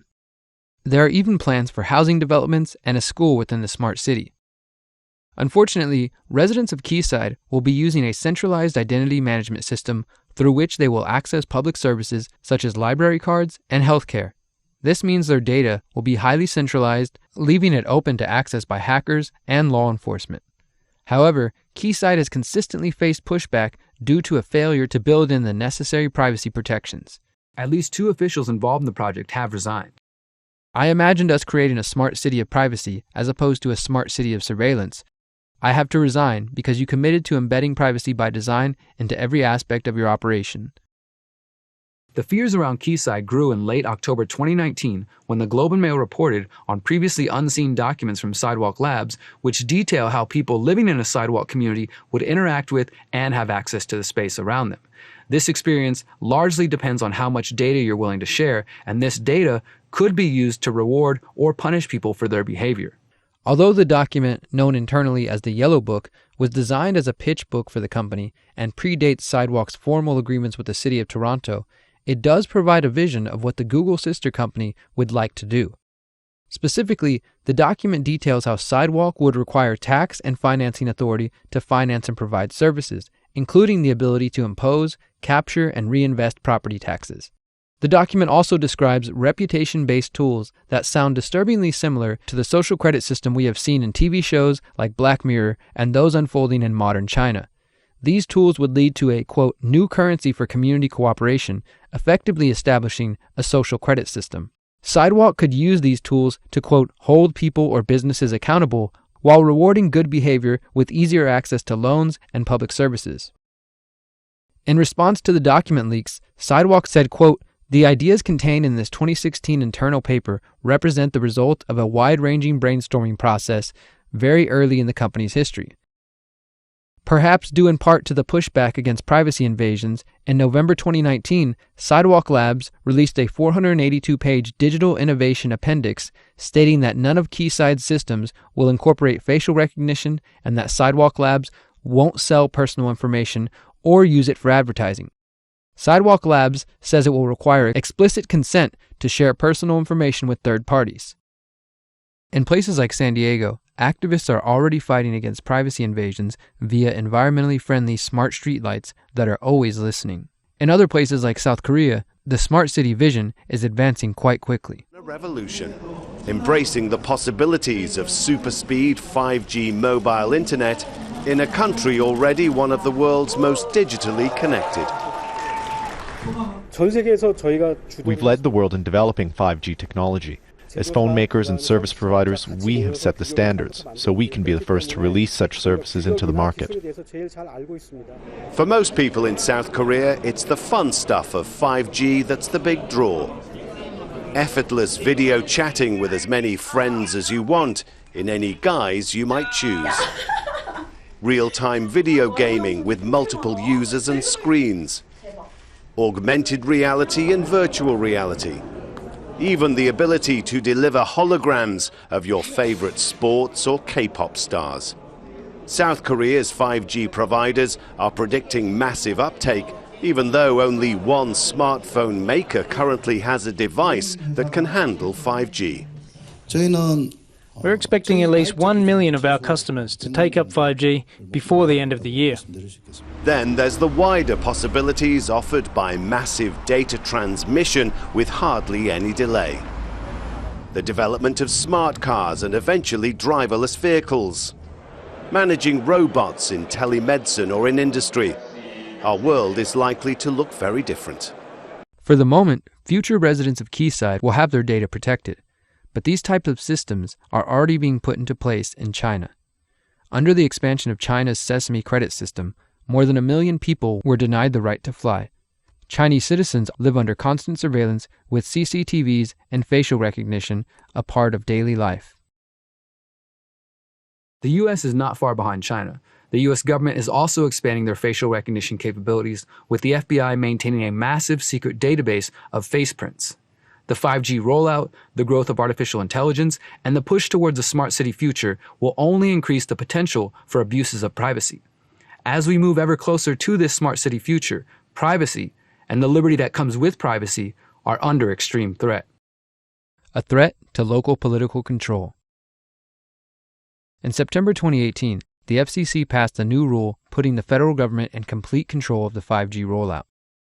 There are even plans for housing developments and a school within the smart city. Unfortunately, residents of Quayside will be using a centralized identity management system through which they will access public services such as library cards and healthcare. This means their data will be highly centralized, leaving it open to access by hackers and law enforcement. However, Quayside has consistently faced pushback due to a failure to build in the necessary privacy protections. At least 2 officials involved in the project have resigned. I imagined us creating a smart city of privacy as opposed to a smart city of surveillance. I have to resign because you committed to embedding privacy by design into every aspect of your operation. The fears around Quayside grew in late October 2019 when the Globe and Mail reported on previously unseen documents from Sidewalk Labs, which detail how people living in a sidewalk community would interact with and have access to the space around them. This experience largely depends on how much data you're willing to share, and this data could be used to reward or punish people for their behavior. Although the document, known internally as the Yellow Book, was designed as a pitch book for the company and predates Sidewalk's formal agreements with the City of Toronto, it does provide a vision of what the Google sister company would like to do. Specifically, the document details how Sidewalk would require tax and financing authority to finance and provide services, including the ability to impose, capture, and reinvest property taxes. The document also describes reputation-based tools that sound disturbingly similar to the social credit system we have seen in TV shows like Black Mirror and those unfolding in modern China. These tools would lead to a, quote, new currency for community cooperation, effectively establishing a social credit system. Sidewalk could use these tools to, quote, hold people or businesses accountable while rewarding good behavior with easier access to loans and public services. In response to the document leaks, Sidewalk said, quote, the ideas contained in this 2016 internal paper represent the result of a wide-ranging brainstorming process very early in the company's history. Perhaps due in part to the pushback against privacy invasions, in November 2019, Sidewalk Labs released a 482-page digital innovation appendix stating that none of Quayside's systems will incorporate facial recognition and that Sidewalk Labs won't sell personal information or use it for advertising. Sidewalk Labs says it will require explicit consent to share personal information with third parties. In places like San Diego, activists are already fighting against privacy invasions via environmentally friendly smart streetlights that are always listening. In other places like South Korea, the smart city vision is advancing quite quickly. A revolution, embracing the possibilities of super-speed 5G mobile internet in a country already one of the world's most digitally connected. We've led the world in developing 5G technology. As phone makers and service providers, we have set the standards, so we can be the first to release such services into the market. For most people in South Korea, it's the fun stuff of 5G that's the big draw. Effortless video chatting with as many friends as you want, in any guise you might choose. Real-time video gaming with multiple users and screens. Augmented reality and virtual reality. Even the ability to deliver holograms of your favorite sports or K-pop stars. South Korea's 5G providers are predicting massive uptake, even though only one smartphone maker currently has a device that can handle 5G. We're expecting at least 1 million of our customers to take up 5G before the end of the year. Then there's the wider possibilities offered by massive data transmission with hardly any delay. The development of smart cars and eventually driverless vehicles. Managing robots in telemedicine or in industry. Our world is likely to look very different. For the moment, future residents of Quayside will have their data protected, but these types of systems are already being put into place in China. Under the expansion of China's Sesame credit system, more than 1 million people were denied the right to fly. Chinese citizens live under constant surveillance with CCTVs and facial recognition a part of daily life. The U.S. is not far behind China. The U.S. government is also expanding their facial recognition capabilities, with the FBI maintaining a massive secret database of face prints. The 5G rollout, the growth of artificial intelligence, and the push towards a smart city future will only increase the potential for abuses of privacy. As we move ever closer to this smart city future, privacy and the liberty that comes with privacy are under extreme threat. A threat to local political control. In September 2018, the FCC passed a new rule putting the federal government in complete control of the 5G rollout.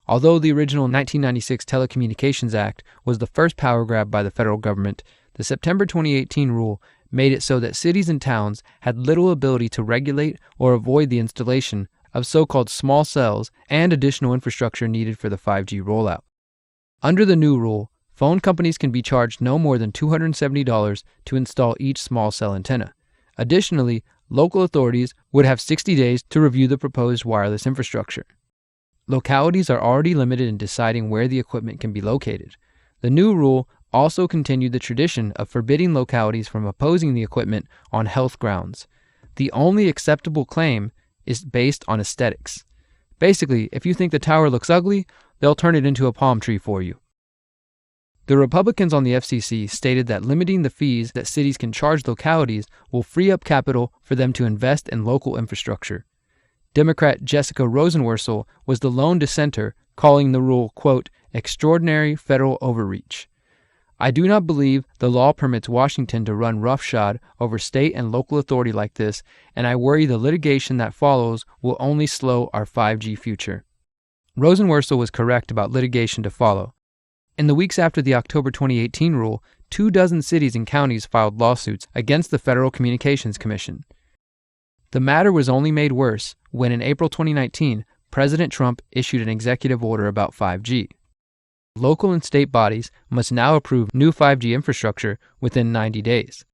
Although the original 1996 Telecommunications Act was the first power grab by the federal government, the September 2018 rule made it so that cities and towns had little ability to regulate or avoid the installation of so-called small cells and additional infrastructure needed for the 5G rollout. Under the new rule, phone companies can be charged no more than $270 to install each small cell antenna. Additionally, local authorities would have 60 days to review the proposed wireless infrastructure. Localities are already limited in deciding where the equipment can be located. The new rule also continued the tradition of forbidding localities from opposing the equipment on health grounds. The only acceptable claim is based on aesthetics. Basically, if you think the tower looks ugly, they'll turn it into a palm tree for you. The Republicans on the FCC stated that limiting the fees that cities can charge localities will free up capital for them to invest in local infrastructure. Democrat Jessica Rosenworcel was the lone dissenter, calling the rule, quote, extraordinary federal overreach. I do not believe the law permits Washington to run roughshod over state and local authority like this, and I worry the litigation that follows will only slow our 5G future. Rosenworcel was correct about litigation to follow. In the weeks after the October 2018 rule, 24 cities and counties filed lawsuits against the Federal Communications Commission. The matter was only made worse when in April 2019, President Trump issued an executive order about 5G. Local and state bodies must now approve new 5G infrastructure within 90 days.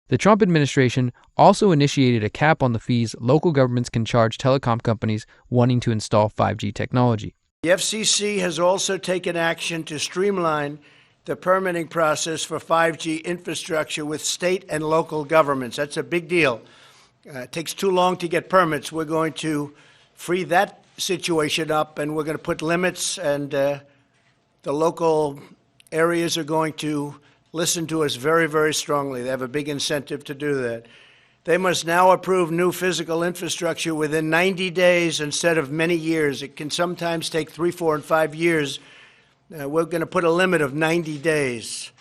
The Trump administration also initiated a cap on the fees local governments can charge telecom companies wanting to install 5G technology. The FCC has also taken action to streamline the permitting process for 5G infrastructure with state and local governments. That's a big deal. It takes too long to get permits. We're going to free that situation up, and we're going to put limits, and the local areas are going to listen to us very, very strongly. They have a big incentive to do that. They must now approve new physical infrastructure within 90 days instead of many years. It can sometimes take 3, 4, and 5 years. We're going to put a limit of 90 days.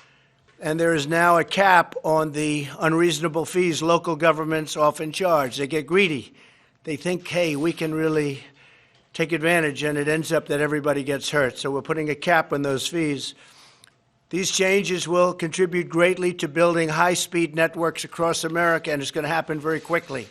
And there is now a cap on the unreasonable fees local governments often charge. They get greedy. They think, hey, we can really take advantage, and it ends up that everybody gets hurt. So we're putting a cap on those fees. These changes will contribute greatly to building high-speed networks across America, and it's going to happen very quickly,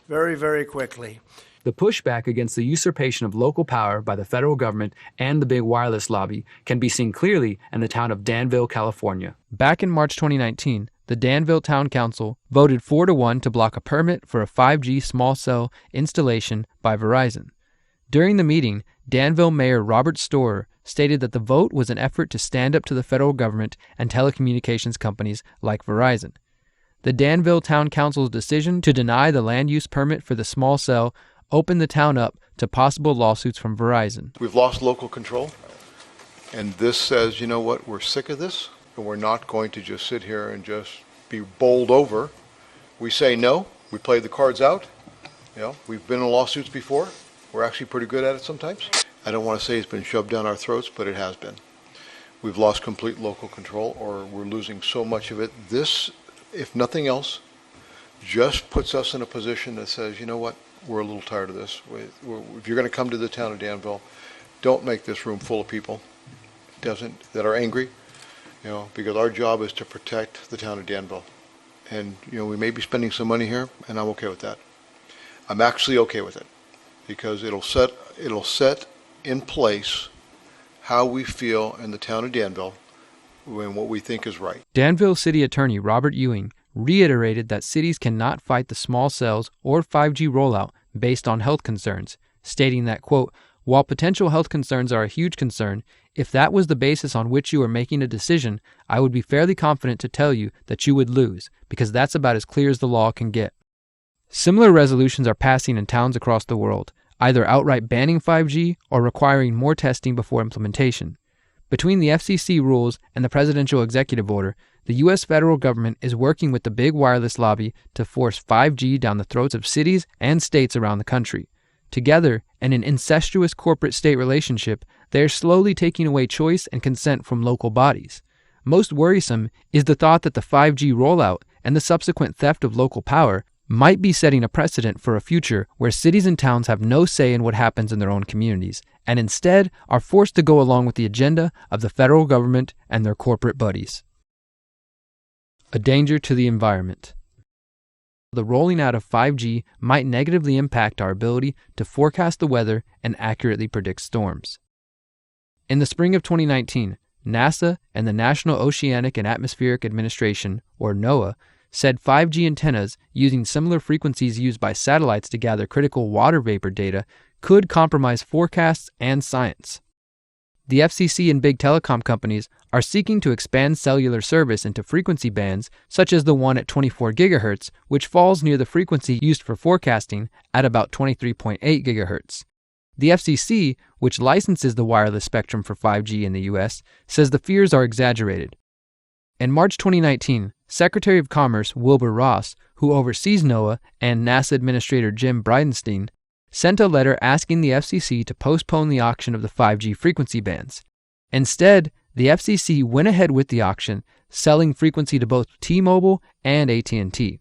very, very quickly. The pushback against the usurpation of local power by the federal government and the big wireless lobby can be seen clearly in the town of Danville, California. Back in March 2019, the Danville Town Council voted 4-1 to block a permit for a 5G small cell installation by Verizon. During the meeting, Danville Mayor Robert Storer stated that the vote was an effort to stand up to the federal government and telecommunications companies like Verizon. The Danville Town Council's decision to deny the land use permit for the small cell opened the town up to possible lawsuits from Verizon. We've lost local control, and this says, you know what, we're sick of this, and we're not going to just sit here and just be bowled over. We say no, we play the cards out. You know, we've been in lawsuits before. We're actually pretty good at it sometimes. I don't want to say it's been shoved down our throats, but it has been. We've lost complete local control, or we're losing so much of it. This, if nothing else, just puts us in a position that says, you know what, we're a little tired of this. If you're going to come to the town of Danville, don't make this room full of people that are angry, you know, because our job is to protect the town of Danville. And, you know, we may be spending some money here, and I'm okay with that. I'm actually okay with it, because it'll set in place how we feel in the town of Danville and what we think is right. Danville City Attorney Robert Ewing reiterated that cities cannot fight the small cells or 5G rollout based on health concerns, stating that, quote, while potential health concerns are a huge concern, if that was the basis on which you were making a decision, I would be fairly confident to tell you that you would lose, because that's about as clear as the law can get. Similar resolutions are passing in towns across the world, either outright banning 5G or requiring more testing before implementation. Between the FCC rules and the presidential executive order, the U.S. federal government is working with the big wireless lobby to force 5G down the throats of cities and states around the country. Together, in an incestuous corporate-state relationship, they are slowly taking away choice and consent from local bodies. Most worrisome is the thought that the 5G rollout and the subsequent theft of local power might be setting a precedent for a future where cities and towns have no say in what happens in their own communities, and instead are forced to go along with the agenda of the federal government and their corporate buddies. A danger to the environment. The rolling out of 5G might negatively impact our ability to forecast the weather and accurately predict storms. In the spring of 2019, NASA and the National Oceanic and Atmospheric Administration, or NOAA, said 5G antennas using similar frequencies used by satellites to gather critical water vapor data could compromise forecasts and science. The FCC and big telecom companies are seeking to expand cellular service into frequency bands such as the one at 24 GHz, which falls near the frequency used for forecasting at about 23.8 GHz. The FCC, which licenses the wireless spectrum for 5G in the U.S., says the fears are exaggerated. In March 2019, Secretary of Commerce Wilbur Ross, who oversees NOAA, and NASA Administrator Jim Bridenstine, sent a letter asking the FCC to postpone the auction of the 5G frequency bands. Instead, the FCC went ahead with the auction, selling frequency to both T-Mobile and AT&T.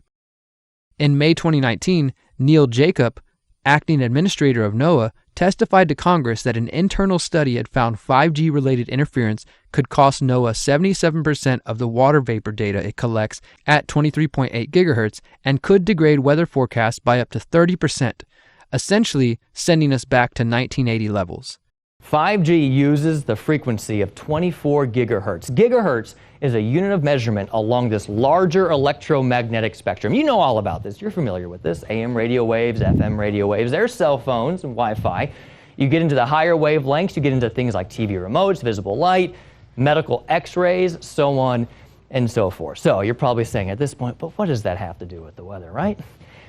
In May 2019, Neil Jacob, acting administrator of NOAA, testified to Congress that an internal study had found 5G-related interference could cost NOAA 77% of the water vapor data it collects at 23.8 GHz and could degrade weather forecasts by up to 30%, essentially sending us back to 1980 levels. 5G uses the frequency of 24 gigahertz. Gigahertz is a unit of measurement along this larger electromagnetic spectrum. You know all about this. You're familiar with this. AM radio waves, FM radio waves. There's cell phones and Wi-Fi. You get into the higher wavelengths, you get into things like TV remotes, visible light, medical x-rays, so on and so forth. So you're probably saying at this point, but what does that have to do with the weather, right?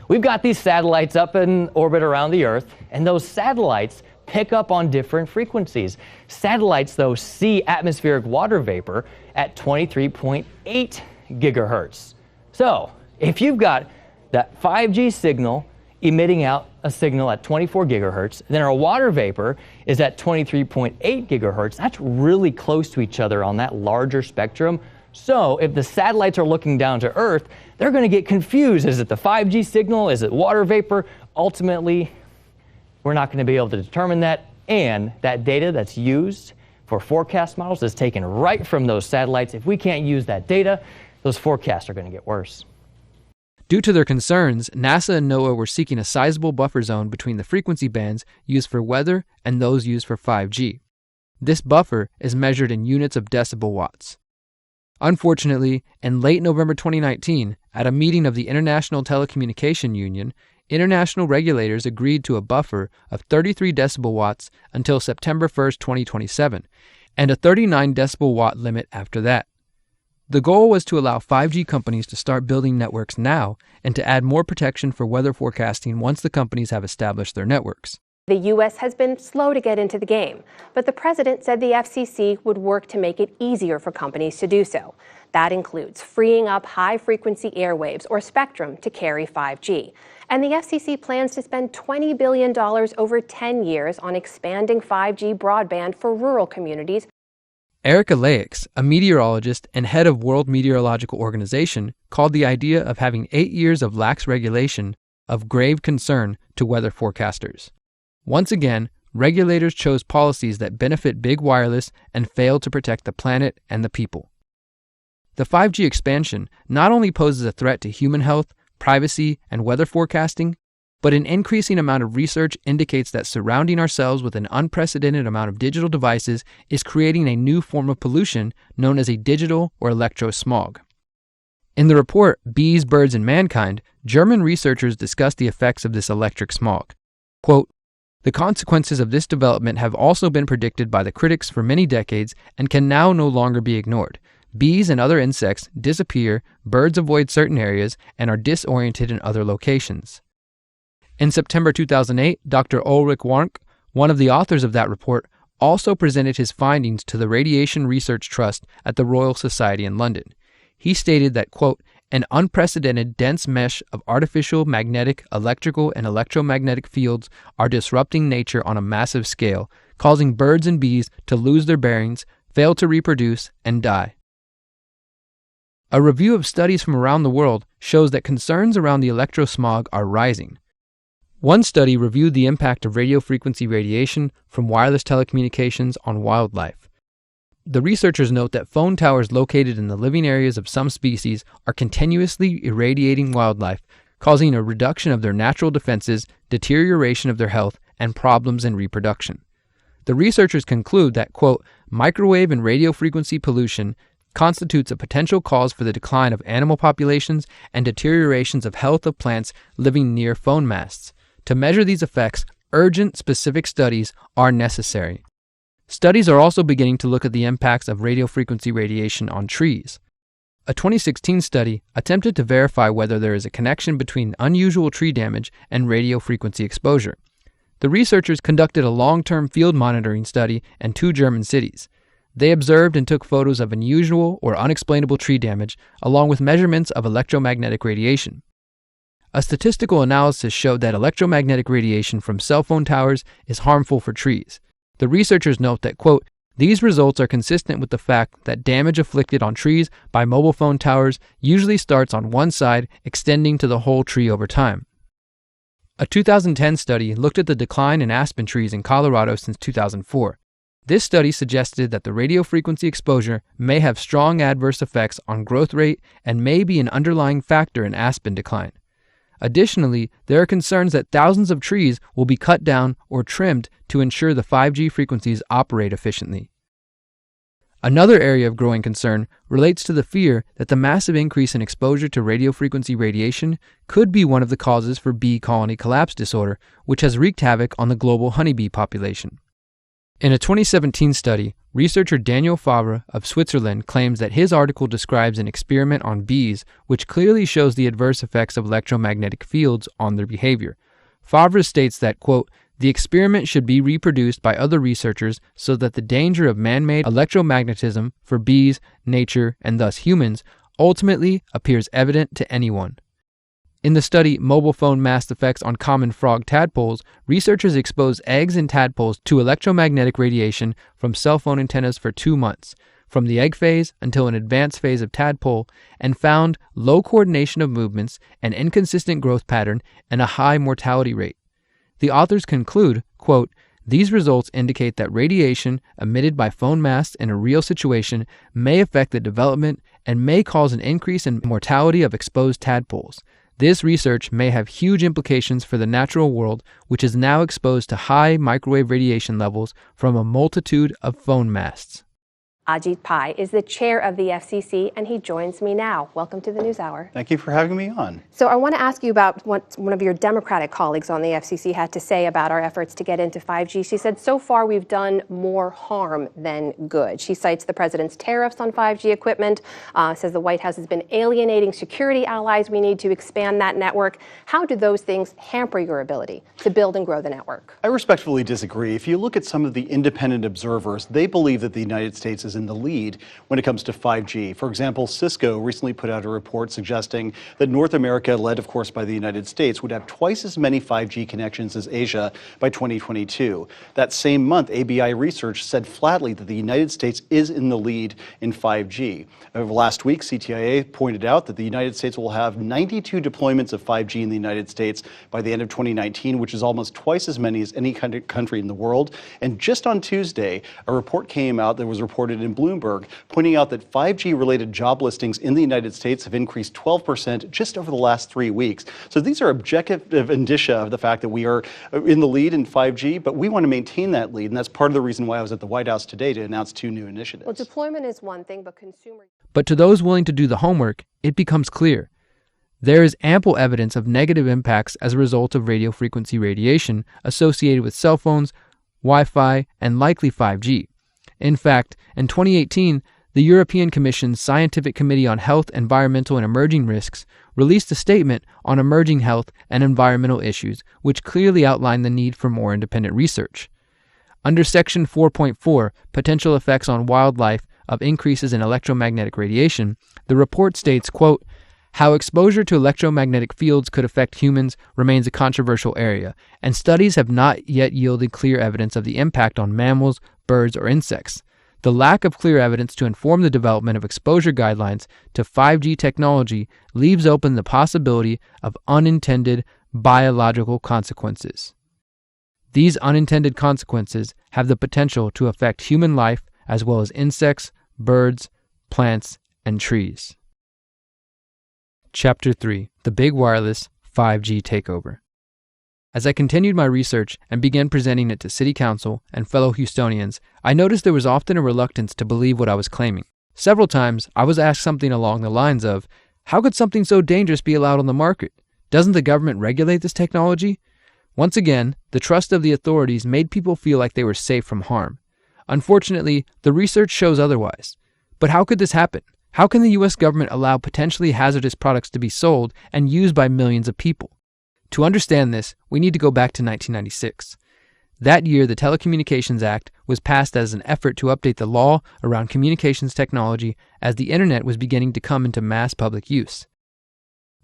We've got these satellites up in orbit around the Earth, and those satellites pick up on different frequencies. Satellites, though, see atmospheric water vapor at 23.8 gigahertz. So, if you've got that 5G signal emitting out a signal at 24 gigahertz, then our water vapor is at 23.8 gigahertz. That's really close to each other on that larger spectrum. So if the satellites are looking down to Earth, they're going to get confused. Is it the 5G signal? Is it water vapor? Ultimately, we're not going to be able to determine that. And that data that's used for forecast models is taken right from those satellites. If we can't use that data, those forecasts are going to get worse. Due to their concerns, NASA and NOAA were seeking a sizable buffer zone between the frequency bands used for weather and those used for 5G. This buffer is measured in units of decibel watts. Unfortunately, in late November 2019, at a meeting of the International Telecommunication Union, international regulators agreed to a buffer of 33 decibel watts until September 1st, 2027, and a 39 decibel watt limit after that. The goal was to allow 5G companies to start building networks now and to add more protection for weather forecasting once the companies have established their networks. The U.S. has been slow to get into the game, but the president said the FCC would work to make it easier for companies to do so. That includes freeing up high-frequency airwaves or spectrum to carry 5G. And the FCC plans to spend $20 billion over 10 years on expanding 5G broadband for rural communities. Erica Laix, a meteorologist and head of World Meteorological Organization, called the idea of having 8 years of lax regulation of grave concern to weather forecasters. Once again, regulators chose policies that benefit big wireless and failed to protect the planet and the people. The 5G expansion not only poses a threat to human health, privacy, and weather forecasting, but an increasing amount of research indicates that surrounding ourselves with an unprecedented amount of digital devices is creating a new form of pollution known as a digital or electrosmog. In the report, Bees, Birds, and Mankind, German researchers discussed the effects of this electric smog. Quote, "The consequences of this development have also been predicted by the critics for many decades and can now no longer be ignored. Bees and other insects disappear, birds avoid certain areas, and are disoriented in other locations." In September 2008, Dr. Ulrich Warnke, one of the authors of that report, also presented his findings to the Radiation Research Trust at the Royal Society in London. He stated that, quote, "An unprecedented dense mesh of artificial magnetic, electrical, and electromagnetic fields are disrupting nature on a massive scale, causing birds and bees to lose their bearings, fail to reproduce, and die." A review of studies from around the world shows that concerns around the electrosmog are rising. One study reviewed the impact of radio frequency radiation from wireless telecommunications on wildlife. The researchers note that phone towers located in the living areas of some species are continuously irradiating wildlife, causing a reduction of their natural defenses, deterioration of their health, and problems in reproduction. The researchers conclude that, quote, "Microwave and radio frequency pollution constitutes a potential cause for the decline of animal populations and deteriorations of health of plants living near phone masts. To measure these effects, urgent specific studies are necessary." Studies are also beginning to look at the impacts of radio frequency radiation on trees. A 2016 study attempted to verify whether there is a connection between unusual tree damage and radio frequency exposure. The researchers conducted a long-term field monitoring study in 2 German cities. They observed and took photos of unusual or unexplainable tree damage, along with measurements of electromagnetic radiation. A statistical analysis showed that electromagnetic radiation from cell phone towers is harmful for trees. The researchers note that, quote, "These results are consistent with the fact that damage inflicted on trees by mobile phone towers usually starts on one side, extending to the whole tree over time." A 2010 study looked at the decline in aspen trees in Colorado since 2004. This study suggested that the radio frequency exposure may have strong adverse effects on growth rate and may be an underlying factor in aspen decline. Additionally, there are concerns that thousands of trees will be cut down or trimmed to ensure the 5G frequencies operate efficiently. Another area of growing concern relates to the fear that the massive increase in exposure to radio frequency radiation could be one of the causes for bee colony collapse disorder, which has wreaked havoc on the global honeybee population. In a 2017 study, researcher Daniel Favre of Switzerland claims that his article describes an experiment on bees which clearly shows the adverse effects of electromagnetic fields on their behavior. Favre states that, quote, "The experiment should be reproduced by other researchers so that the danger of man-made electromagnetism for bees, nature, and thus humans ultimately appears evident to anyone." In the study Mobile Phone Mast Effects on Common Frog Tadpoles, researchers exposed eggs and tadpoles to electromagnetic radiation from cell phone antennas for 2 months, from the egg phase until an advanced phase of tadpole, and found low coordination of movements, an inconsistent growth pattern, and a high mortality rate. The authors conclude, quote, "These results indicate that radiation emitted by phone masts in a real situation may affect the development and may cause an increase in mortality of exposed tadpoles. This research may have huge implications for the natural world, which is now exposed to high microwave radiation levels from a multitude of phone masts." Ajit Pai is the chair of the FCC, and he joins me now. Welcome to the NewsHour. Thank you for having me on. So I want to ask you about what one of your Democratic colleagues on the FCC had to say about our efforts to get into 5G. She said, so far we've done more harm than good. She cites the president's tariffs on 5G equipment, says the White House has been alienating security allies. We need to expand that network. How do those things hamper your ability to build and grow the network? I respectfully disagree. If you look at some of the independent observers, they believe that the United States is in the lead when it comes to 5G. For example, Cisco recently put out a report suggesting that North America, led of course by the United States, would have twice as many 5G connections as Asia by 2022. That same month, ABI Research said flatly that the United States is in the lead in 5G. Over last week, CTIA pointed out that the United States will have 92 deployments of 5G in the United States by the end of 2019, which is almost twice as many as any country in the world. And just on Tuesday, a report came out that was reported in Bloomberg, pointing out that 5G-related job listings in the United States have increased 12% just over the last 3 weeks. So these are objective indicia of the fact that we are in the lead in 5G, but we want to maintain that lead, and that's part of the reason why I was at the White House today to announce 2 new initiatives. Well, deployment is one thing, but consumer... But to those willing to do the homework, it becomes clear. There is ample evidence of negative impacts as a result of radio frequency radiation associated with cell phones, Wi-Fi, and likely 5G. In fact, in 2018, the European Commission's Scientific Committee on Health, Environmental, and Emerging Risks released a statement on emerging health and environmental issues, which clearly outlined the need for more independent research. Under Section 4.4, Potential Effects on Wildlife of Increases in Electromagnetic Radiation, the report states, quote, "How exposure to electromagnetic fields could affect humans remains a controversial area, and studies have not yet yielded clear evidence of the impact on mammals, birds, or insects. The lack of clear evidence to inform the development of exposure guidelines to 5G technology leaves open the possibility of unintended biological consequences. These unintended consequences have the potential to affect human life as well as insects, birds, plants, and trees." Chapter 3: The Big Wireless 5G Takeover. As I continued my research and began presenting it to City Council and fellow Houstonians, I noticed there was often a reluctance to believe what I was claiming. Several times, I was asked something along the lines of, "How could something so dangerous be allowed on the market? Doesn't the government regulate this technology?" Once again, the trust of the authorities made people feel like they were safe from harm. Unfortunately, the research shows otherwise. But how could this happen? How can the U.S. government allow potentially hazardous products to be sold and used by millions of people? To understand this, we need to go back to 1996. That year, the Telecommunications Act was passed as an effort to update the law around communications technology as the Internet was beginning to come into mass public use.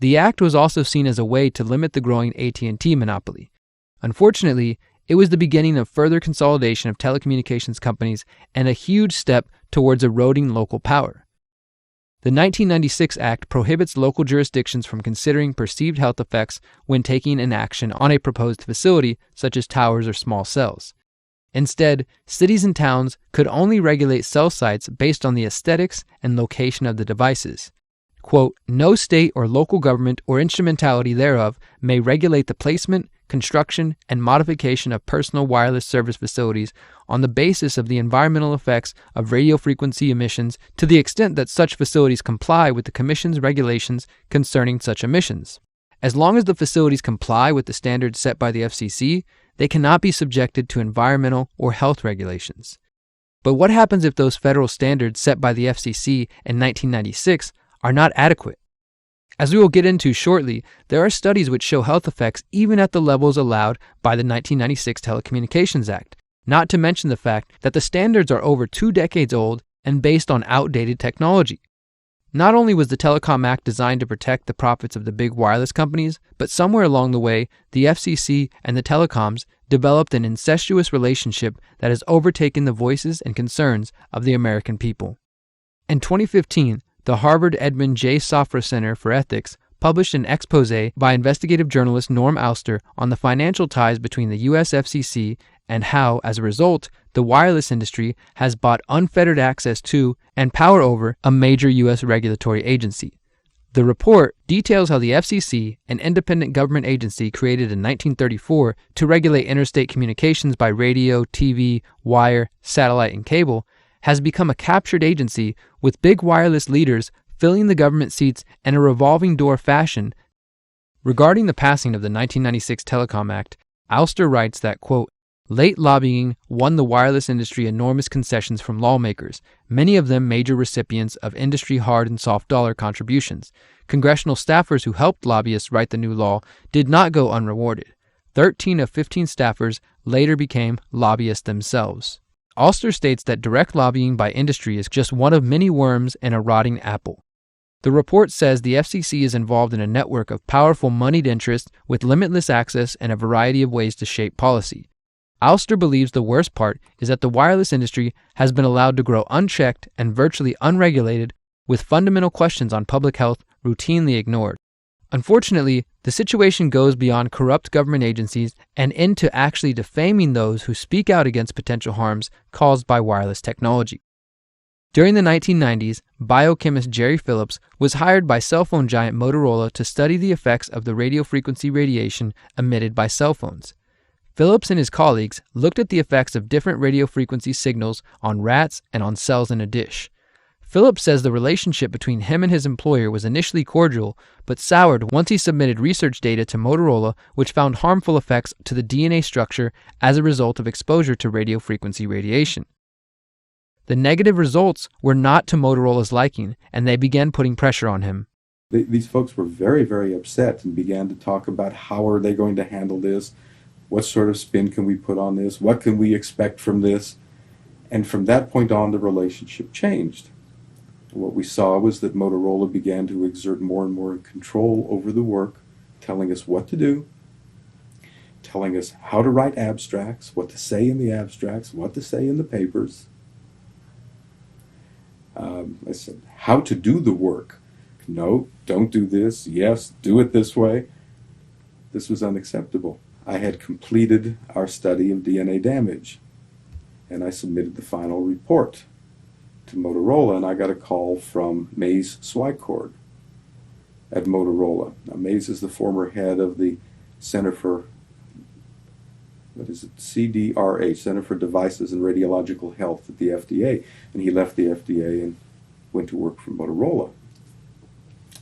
The act was also seen as a way to limit the growing AT&T monopoly. Unfortunately, it was the beginning of further consolidation of telecommunications companies and a huge step towards eroding local power. The 1996 Act prohibits local jurisdictions from considering perceived health effects when taking an action on a proposed facility, such as towers or small cells. Instead, cities and towns could only regulate cell sites based on the aesthetics and location of the devices. Quote, "No state or local government or instrumentality thereof may regulate the placement, construction, and modification of personal wireless service facilities on the basis of the environmental effects of radio frequency emissions to the extent that such facilities comply with the Commission's regulations concerning such emissions. As long as the facilities comply with the standards set by the FCC, they cannot be subjected to environmental or health regulations." But what happens if those federal standards set by the FCC in 1996 are not adequate? As we will get into shortly, there are studies which show health effects even at the levels allowed by the 1996 Telecommunications Act, not to mention the fact that the standards are over 2 decades old and based on outdated technology. Not only was the Telecom Act designed to protect the profits of the big wireless companies, but somewhere along the way, the FCC and the telecoms developed an incestuous relationship that has overtaken the voices and concerns of the American people. In 2015, the Harvard Edmund J. Safra Center for Ethics published an exposé by investigative journalist Norm Alster on the financial ties between the US FCC and how, as a result, the wireless industry has bought unfettered access to and power over a major U.S. regulatory agency. The report details how the FCC, an independent government agency created in 1934 to regulate interstate communications by radio, TV, wire, satellite, and cable, has become a captured agency with big wireless leaders filling the government seats in a revolving door fashion. Regarding the passing of the 1996 Telecom Act, Alster writes that, quote, late lobbying won the wireless industry enormous concessions from lawmakers, many of them major recipients of industry hard and soft dollar contributions. Congressional staffers who helped lobbyists write the new law did not go unrewarded. 13 of 15 staffers later became lobbyists themselves. Alster states that direct lobbying by industry is just one of many worms in a rotting apple. The report says the FCC is involved in a network of powerful moneyed interests with limitless access and a variety of ways to shape policy. Alster believes the worst part is that the wireless industry has been allowed to grow unchecked and virtually unregulated, with fundamental questions on public health routinely ignored. Unfortunately, the situation goes beyond corrupt government agencies and into actually defaming those who speak out against potential harms caused by wireless technology. During the 1990s, biochemist Jerry Phillips was hired by cell phone giant Motorola to study the effects of the radio frequency radiation emitted by cell phones. Phillips and his colleagues looked at the effects of different radio frequency signals on rats and on cells in a dish. Phillips says the relationship between him and his employer was initially cordial, but soured once he submitted research data to Motorola which found harmful effects to the DNA structure as a result of exposure to radio frequency radiation. The negative results were not to Motorola's liking, and they began putting pressure on him. These folks were very, very upset and began to talk about how are they going to handle this, what sort of spin can we put on this, what can we expect from this, and from that point on the relationship changed. What we saw was that Motorola began to exert more and more control over the work, telling us what to do, telling us how to write abstracts, what to say in the abstracts, what to say in the papers. I said, how to do the work. No, don't do this. Yes, do it this way. This was unacceptable. I had completed our study of DNA damage, and I submitted the final report to Motorola, and I got a call from Mays Swycord at Motorola. Now, Mays is the former head of the Center for, CDRH, Center for Devices and Radiological Health at the FDA, and he left the FDA and went to work for Motorola.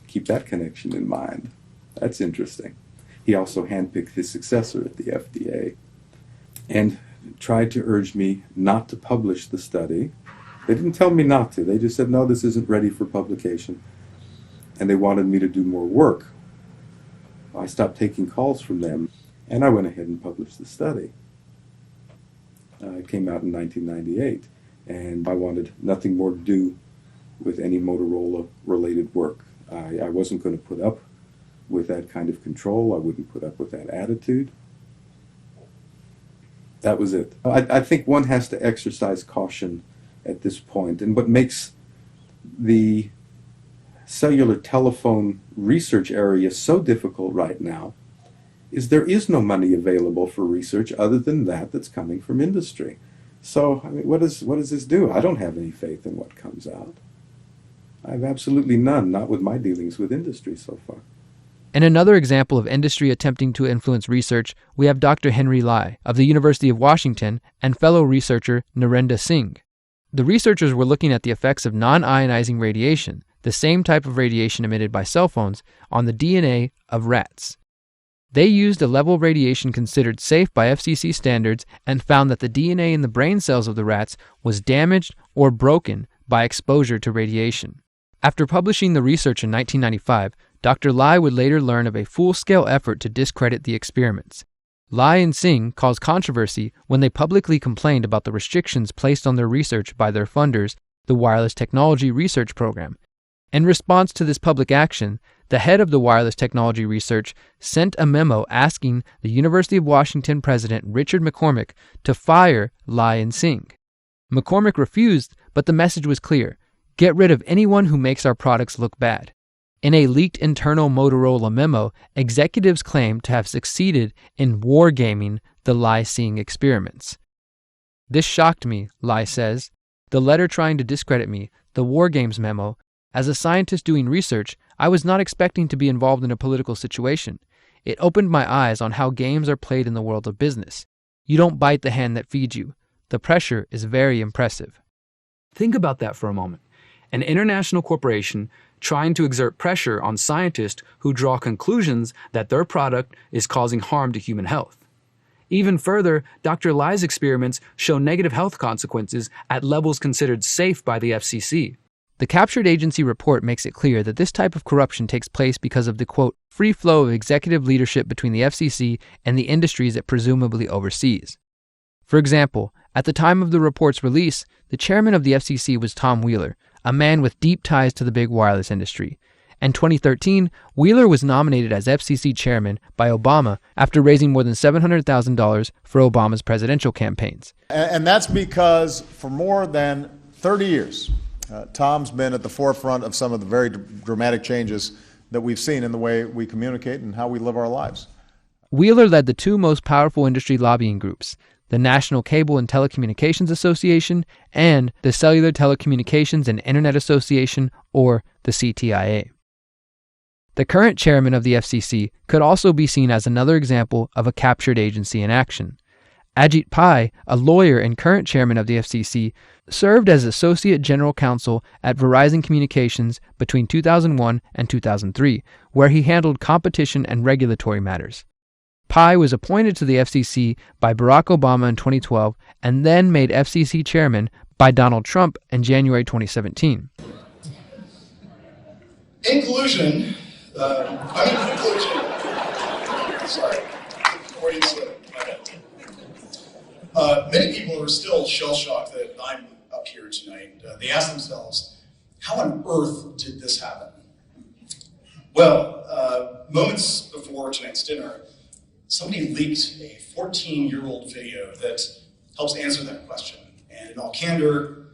Keep that connection in mind. That's interesting. He also handpicked his successor at the FDA and tried to urge me not to publish the study. They didn't tell me not to. They just said, no, this isn't ready for publication. And they wanted me to do more work. I stopped taking calls from them, and I went ahead and published the study. It came out in 1998, and I wanted nothing more to do with any Motorola-related work. I wasn't going to put up with that kind of control. I wouldn't put up with that attitude. That was it. I think one has to exercise caution at this point, and what makes the cellular telephone research area so difficult right now is there is no money available for research other than that's coming from industry. So, I mean, what does this do? I don't have any faith in what comes out. I have absolutely none, not with my dealings with industry so far. In another example of industry attempting to influence research, we have Dr. Henry Lai of the University of Washington and fellow researcher Narendra Singh. The researchers were looking at the effects of non-ionizing radiation, the same type of radiation emitted by cell phones, on the DNA of rats. They used a level of radiation considered safe by FCC standards and found that the DNA in the brain cells of the rats was damaged or broken by exposure to radiation. After publishing the research in 1995, Dr. Lai would later learn of a full-scale effort to discredit the experiments. Lai and Singh caused controversy when they publicly complained about the restrictions placed on their research by their funders, the Wireless Technology Research Program. In response to this public action, the head of the wireless technology research sent a memo asking the University of Washington president Richard McCormick to fire Lai and Singh. McCormick refused, but the message was clear: get rid of anyone who makes our products look bad. In a leaked internal Motorola memo, executives claimed to have succeeded in wargaming the Lai-Singh experiments. This shocked me, Lai says. The letter trying to discredit me, the War Games memo. As a scientist doing research, I was not expecting to be involved in a political situation. It opened my eyes on how games are played in the world of business. You don't bite the hand that feeds you. The pressure is very impressive. Think about that for a moment. An international corporation trying to exert pressure on scientists who draw conclusions that their product is causing harm to human health. Even further, Dr. Lai's experiments show negative health consequences at levels considered safe by the FCC. The captured agency report makes it clear that this type of corruption takes place because of the, quote, free flow of executive leadership between the FCC and the industries it presumably oversees. For example, at the time of the report's release, the chairman of the FCC was Tom Wheeler, a man with deep ties to the big wireless industry. In 2013, Wheeler was nominated as FCC chairman by Obama after raising more than $700,000 for Obama's presidential campaigns. And that's because for more than 30 years, Tom's been at the forefront of some of the very dramatic changes that we've seen in the way we communicate and how we live our lives. Wheeler led the two most powerful industry lobbying groups, the National Cable and Telecommunications Association and the Cellular Telecommunications and Internet Association, or the CTIA. The current chairman of the FCC could also be seen as another example of a captured agency in action. Ajit Pai, a lawyer and current chairman of the FCC, served as Associate General Counsel at Verizon Communications between 2001 and 2003, where he handled competition and regulatory matters. Pai was appointed to the FCC by Barack Obama in 2012 and then made FCC chairman by Donald Trump in January 2017. In conclusion, sorry, many people are still shell-shocked that I'm up here tonight. They ask themselves, how on earth did this happen? Well, moments before tonight's dinner, somebody leaked a 14-year-old video that helps answer that question. And in all candor,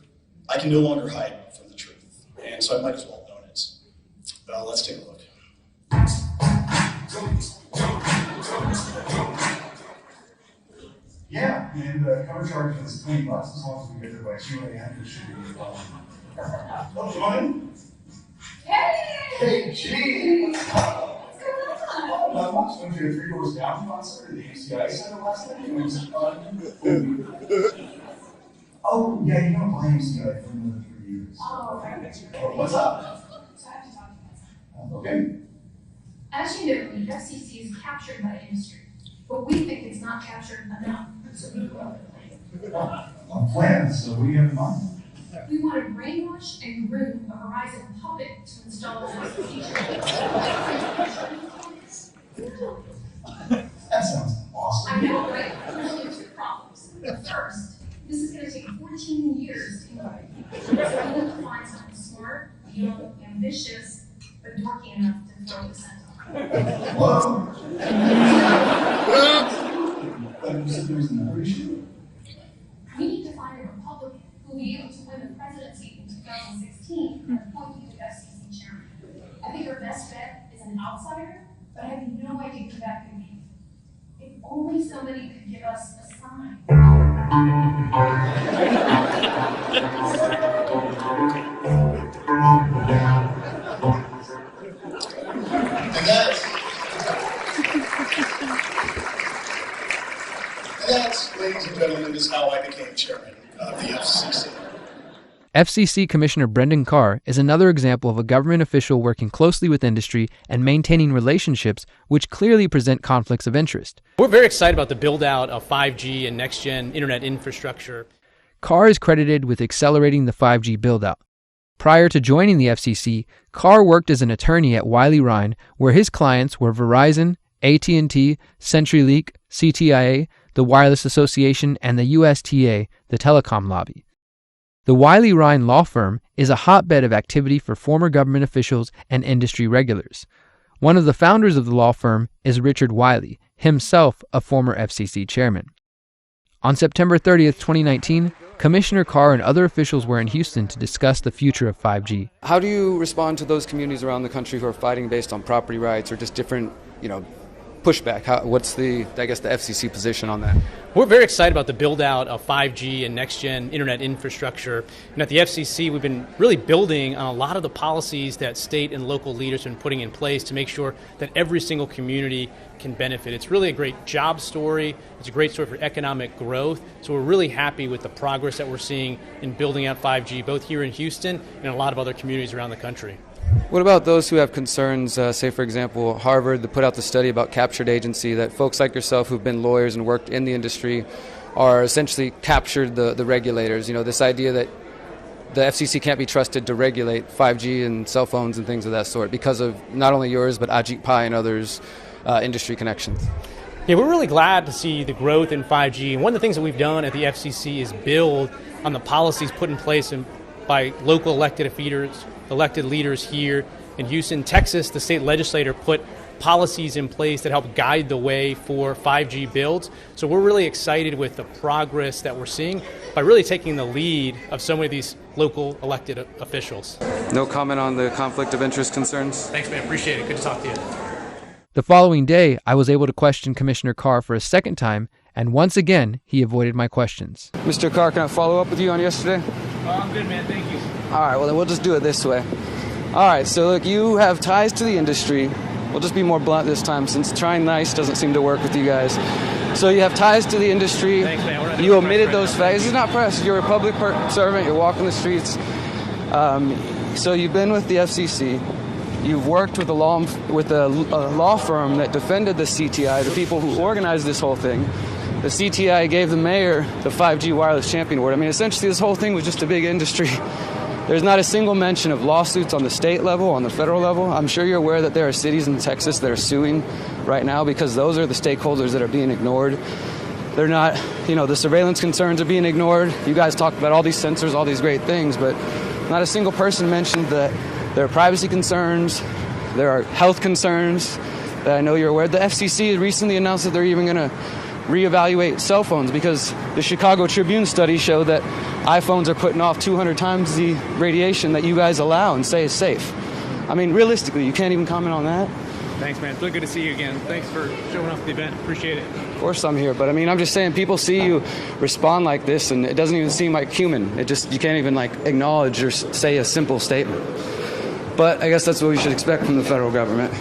I can no longer hide from the truth. And so I might as well own it. Let's take a look. Yeah, and the cover charge is $20 as long as we get there by 2 a.m. It should be oh, Joanne? Hey, gee! Not much. Went to 3 doors down concert at the UCI Center last night. It was fun. Oh, yeah, you know Brian UCI for more than 3 years. Oh, what's up? So I have to talk to you. Okay. As you know, the FCC is captured by industry, but we think it's not captured enough, so we go over the plan. A plan, so what do you have in mind? We want to brainwash and groom a Verizon puppet to install a feature. That sounds awesome. I know, right? There's only 2 problems. First, this is going to take 14 years to implement. So we need to find something smart, young, ambitious, but dorky enough to throw the scent on. Whoa! You said there was another issue? We need to find a Republican who will be able to win the presidency in 2016 and appoint you to FCC chairman. I think our best bet is an outsider, but I have no idea who that could be. If only somebody could give us a sign. And that, ladies and gentlemen, is how I became chairman of the FCC. FCC Commissioner Brendan Carr is another example of a government official working closely with industry and maintaining relationships which clearly present conflicts of interest. We're very excited about the build-out of 5G and next-gen internet infrastructure. Carr is credited with accelerating the 5G build-out. Prior to joining the FCC, Carr worked as an attorney at Wiley Rein, where his clients were Verizon, AT&T, CenturyLink, CTIA, the Wireless Association, and the USTA, the telecom lobby. The Wiley Ryan law firm is a hotbed of activity for former government officials and industry regulars. One of the founders of the law firm is Richard Wiley, himself a former FCC chairman. On September 30th, 2019, Commissioner Carr and other officials were in Houston to discuss the future of 5G. How do you respond to those communities around the country who are fighting based on property rights or just different, pushback? What's the FCC position on that? We're very excited about the build-out of 5G and next-gen internet infrastructure. And at the FCC, we've been really building on a lot of the policies that state and local leaders have been putting in place to make sure that every single community can benefit. It's really a great job story. It's a great story for economic growth. So we're really happy with the progress that we're seeing in building out 5G, both here in Houston and a lot of other communities around the country. What about those who have concerns, say, for example, Harvard put out the study about captured agency, that folks like yourself who've been lawyers and worked in the industry are essentially captured the regulators. This idea that the FCC can't be trusted to regulate 5G and cell phones and things of that sort because of not only yours, but Ajit Pai and others' industry connections. Yeah, we're really glad to see the growth in 5G. And one of the things that we've done at the FCC is build on the policies put in place by local elected leaders here in Houston. Texas, the state legislature put policies in place that help guide the way for 5G builds. So we're really excited with the progress that we're seeing by really taking the lead of so many of these local elected officials. No comment on the conflict of interest concerns? Thanks, man. Appreciate it. Good to talk to you. The following day, I was able to question Commissioner Carr for a second time, and once again, he avoided my questions. Mr. Carr, can I follow up with you on yesterday? I'm good, man. Thank you. All right, well, then we'll just do it this way. All right, so look, you have ties to the industry. We'll just be more blunt this time since trying nice doesn't seem to work with you guys. So you have ties to the industry. Thanks, man. You omitted those facts. This is not press. You're a public servant. You're walking the streets. So you've been with the FCC. You've worked with a law firm that defended the CTI, the people who organized this whole thing. The CTI gave the mayor the 5G wireless champion award. I mean, essentially, this whole thing was just a big industry. There's not a single mention of lawsuits on the state level, on the federal level. I'm sure you're aware that there are cities in Texas that are suing right now because those are the stakeholders that are being ignored. They're not, the surveillance concerns are being ignored. You guys talked about all these sensors, all these great things, but not a single person mentioned that there are privacy concerns, there are health concerns that I know you're aware. The FCC recently announced that they're even going to reevaluate cell phones because the Chicago Tribune study showed that iPhones are putting off 200 times the radiation that you guys allow and say is safe. I mean, realistically, you can't even comment on that. Thanks, man. It's really good to see you again. Thanks for showing up at the event. Appreciate it. Of course I'm here, but I mean, I'm just saying people see you respond like this and it doesn't even seem like human. You can't even acknowledge or say a simple statement. But I guess that's what we should expect from the federal government.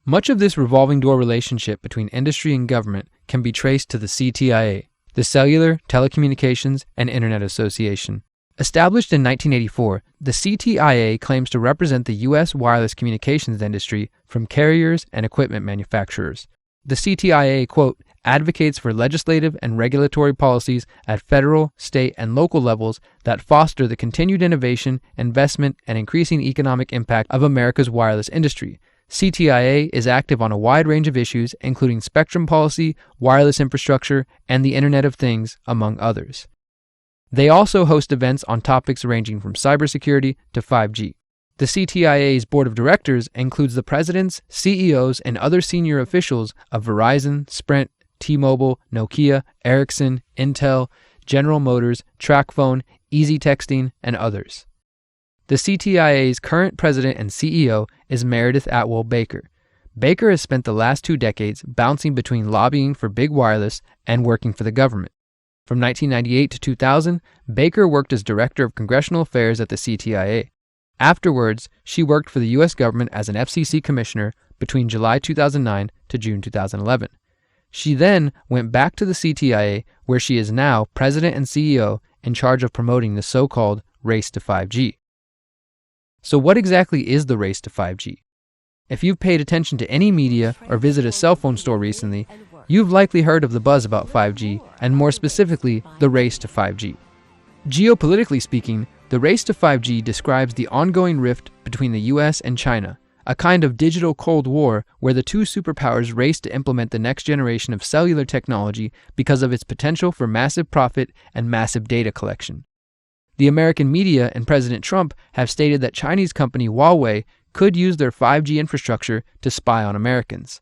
Much of this revolving door relationship between industry and government can be traced to the CTIA, the Cellular, Telecommunications, and Internet Association. Established in 1984, the CTIA claims to represent the U.S. wireless communications industry from carriers and equipment manufacturers. The CTIA, quote, advocates for legislative and regulatory policies at federal, state, and local levels that foster the continued innovation, investment, and increasing economic impact of America's wireless industry. CTIA is active on a wide range of issues, including spectrum policy, wireless infrastructure, and the Internet of Things, among others. They also host events on topics ranging from cybersecurity to 5G. The CTIA's board of directors includes the presidents, CEOs, and other senior officials of Verizon, Sprint, T-Mobile, Nokia, Ericsson, Intel, General Motors, TracFone, Easy Texting, and others. The CTIA's current president and CEO is Meredith Atwell Baker. Baker has spent the last 2 decades bouncing between lobbying for big wireless and working for the government. From 1998 to 2000, Baker worked as Director of Congressional Affairs at the CTIA. Afterwards, she worked for the U.S. government as an FCC commissioner between July 2009 to June 2011. She then went back to the CTIA, where she is now president and CEO in charge of promoting the so-called race to 5G. So what exactly is the race to 5G? If you've paid attention to any media or visited a cell phone store recently, you've likely heard of the buzz about 5G, and more specifically, the race to 5G. Geopolitically speaking, the race to 5G describes the ongoing rift between the US and China, a kind of digital Cold War where the two superpowers race to implement the next generation of cellular technology because of its potential for massive profit and massive data collection. The American media and President Trump have stated that Chinese company Huawei could use their 5G infrastructure to spy on Americans.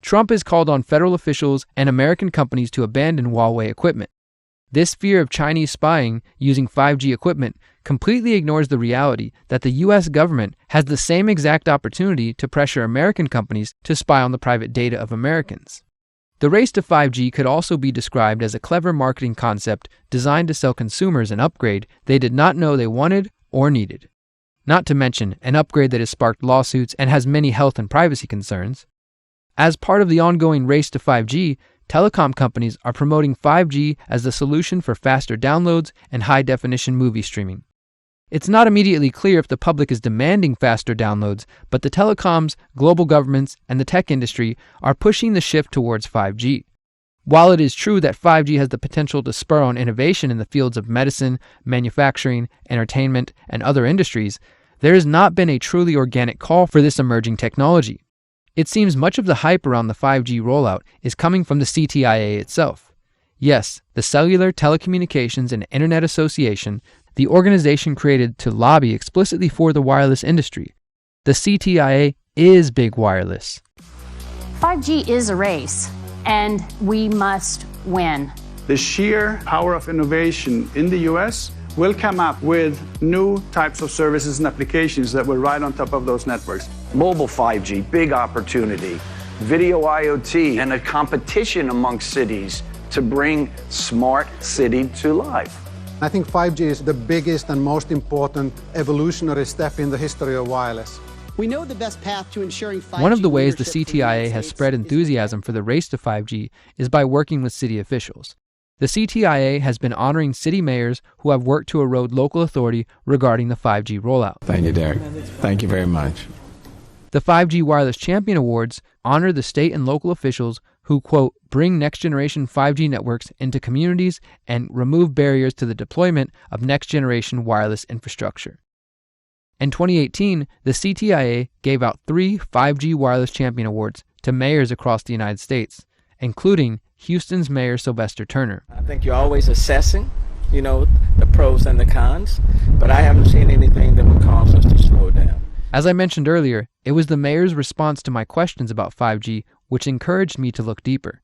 Trump has called on federal officials and American companies to abandon Huawei equipment. This fear of Chinese spying using 5G equipment completely ignores the reality that the U.S. government has the same exact opportunity to pressure American companies to spy on the private data of Americans. The race to 5G could also be described as a clever marketing concept designed to sell consumers an upgrade they did not know they wanted or needed. Not to mention an upgrade that has sparked lawsuits and has many health and privacy concerns. As part of the ongoing race to 5G, telecom companies are promoting 5G as the solution for faster downloads and high-definition movie streaming. It's not immediately clear if the public is demanding faster downloads, but the telecoms, global governments, and the tech industry are pushing the shift towards 5G. While it is true that 5G has the potential to spur on innovation in the fields of medicine, manufacturing, entertainment, and other industries, there has not been a truly organic call for this emerging technology. It seems much of the hype around the 5G rollout is coming from the CTIA itself. Yes, the Cellular, Telecommunications, and Internet Association, the organization created to lobby explicitly for the wireless industry. The CTIA is big wireless. 5G is a race, and we must win. The sheer power of innovation in the US will come up with new types of services and applications that will ride on top of those networks. Mobile 5G, big opportunity. Video IoT, and a competition amongst cities to bring smart city to life. I think 5G is the biggest and most important evolutionary step in the history of wireless. We know the best path to ensuring 5G. One of the ways the CTIA has spread enthusiasm for the race to 5G is by working with city officials. The CTIA has been honoring city mayors who have worked to erode local authority regarding the 5G rollout. Thank you, Derrick. Thank you very much. The 5G Wireless Champion Awards honor the state and local officials who, quote, bring next-generation 5G networks into communities and remove barriers to the deployment of next-generation wireless infrastructure. In 2018, the CTIA gave out 3 5G Wireless Champion Awards to mayors across the United States, including Houston's Mayor Sylvester Turner. I think you're always assessing, the pros and the cons, but I haven't seen anything that would cause us to slow down. As I mentioned earlier, it was the mayor's response to my questions about 5G which encouraged me to look deeper.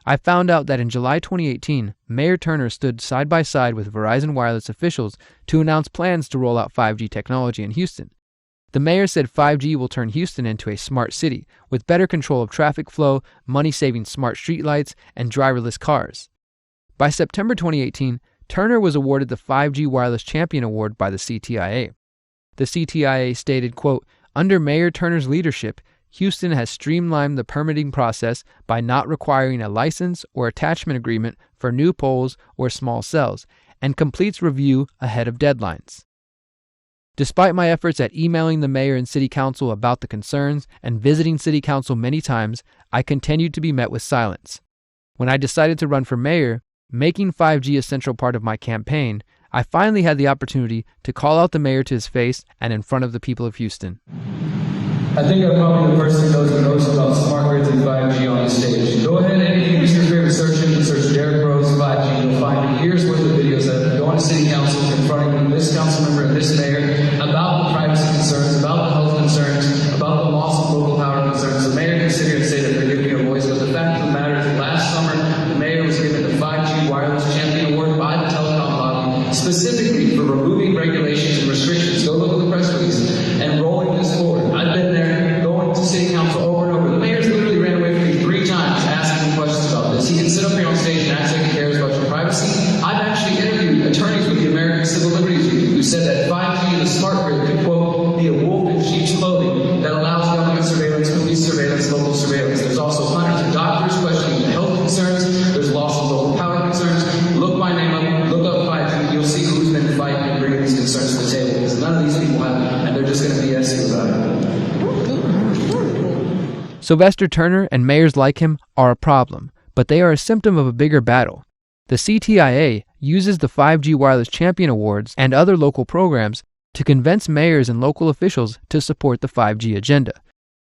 I found out that in July 2018, Mayor Turner stood side by side with Verizon Wireless officials to announce plans to roll out 5G technology in Houston. The mayor said 5G will turn Houston into a smart city with better control of traffic flow, money-saving smart streetlights, and driverless cars. By September 2018, Turner was awarded the 5G Wireless Champion Award by the CTIA. The CTIA stated, quote, under Mayor Turner's leadership, Houston has streamlined the permitting process by not requiring a license or attachment agreement for new poles or small cells, and completes review ahead of deadlines. Despite my efforts at emailing the mayor and city council about the concerns and visiting city council many times, I continued to be met with silence. When I decided to run for mayor, making 5G a central part of my campaign, I finally had the opportunity to call out the mayor to his face and in front of the people of Houston. I think I'm probably the person who knows about smart grids and 5G on the stage. Go ahead and if you use your favorite search engine, search Derrick Broze 5G, you'll find years worth of videos that have gone to city council confronting this council member and this mayor about the privacy concerns, about the health concerns, about the loss of local power concerns. The mayor can sit here and say that they're giving a voice, but the fact of the matter is that last summer, the mayor was given the 5G Wireless Champion Award by the telecom lobby, specifically for removing regulations and restrictions. Go look at the press release and rolling this forward. I've been there, going to city council over and over. The mayor's literally ran away from me 3 times asking me questions about this. He can sit up here on stage and act like he cares about your privacy. I've actually interviewed attorneys with the American Civil Liberties Union who said that 5G and the smart grid could, quote, be a wolf in sheep's clothing that allows government surveillance, police surveillance, local surveillance. There's also hundreds of doctors questioning the health concerns. There's loss of local power concerns. Look my name up, look up 5G, you'll see who's been fighting and bringing these concerns to the table, because none of these people have them, and they're just going to BS you about it. Sylvester Turner and mayors like him are a problem, but they are a symptom of a bigger battle. The CTIA uses the 5G Wireless Champion Awards and other local programs to convince mayors and local officials to support the 5G agenda.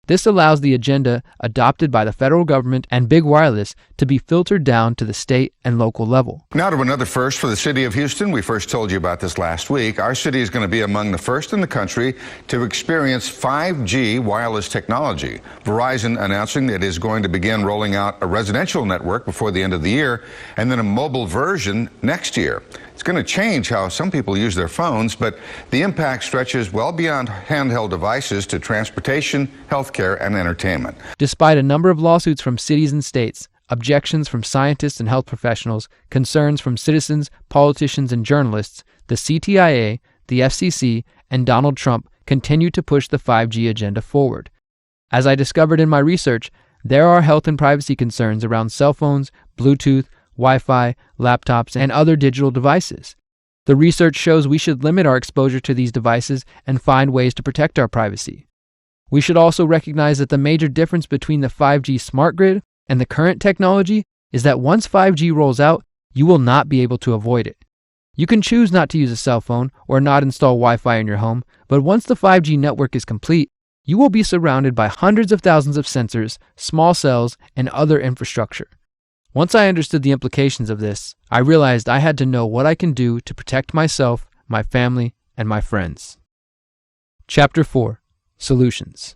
This allows the agenda adopted by the federal government and big wireless to be filtered down to the state and local level. Now to another first for the city of Houston. We first told you about this last week. Our city is going to be among the first in the country to experience 5G wireless technology. Verizon announcing that it is going to begin rolling out a residential network before the end of the year and then a mobile version next year. It's going to change how some people use their phones, but the impact stretches well beyond handheld devices to transportation, healthcare, and entertainment. Despite a number of lawsuits from cities and states, objections from scientists and health professionals, concerns from citizens, politicians, and journalists, the CTIA, the FCC, and Donald Trump continue to push the 5G agenda forward. As I discovered in my research, there are health and privacy concerns around cell phones, Bluetooth, Wi-Fi, laptops, and other digital devices. The research shows we should limit our exposure to these devices and find ways to protect our privacy. We should also recognize that the major difference between the 5G smart grid and the current technology is that once 5G rolls out, you will not be able to avoid it. You can choose not to use a cell phone or not install Wi-Fi in your home, but once the 5G network is complete, you will be surrounded by hundreds of thousands of sensors, small cells, and other infrastructure. Once I understood the implications of this, I realized I had to know what I can do to protect myself, my family, and my friends. Chapter 4. Solutions.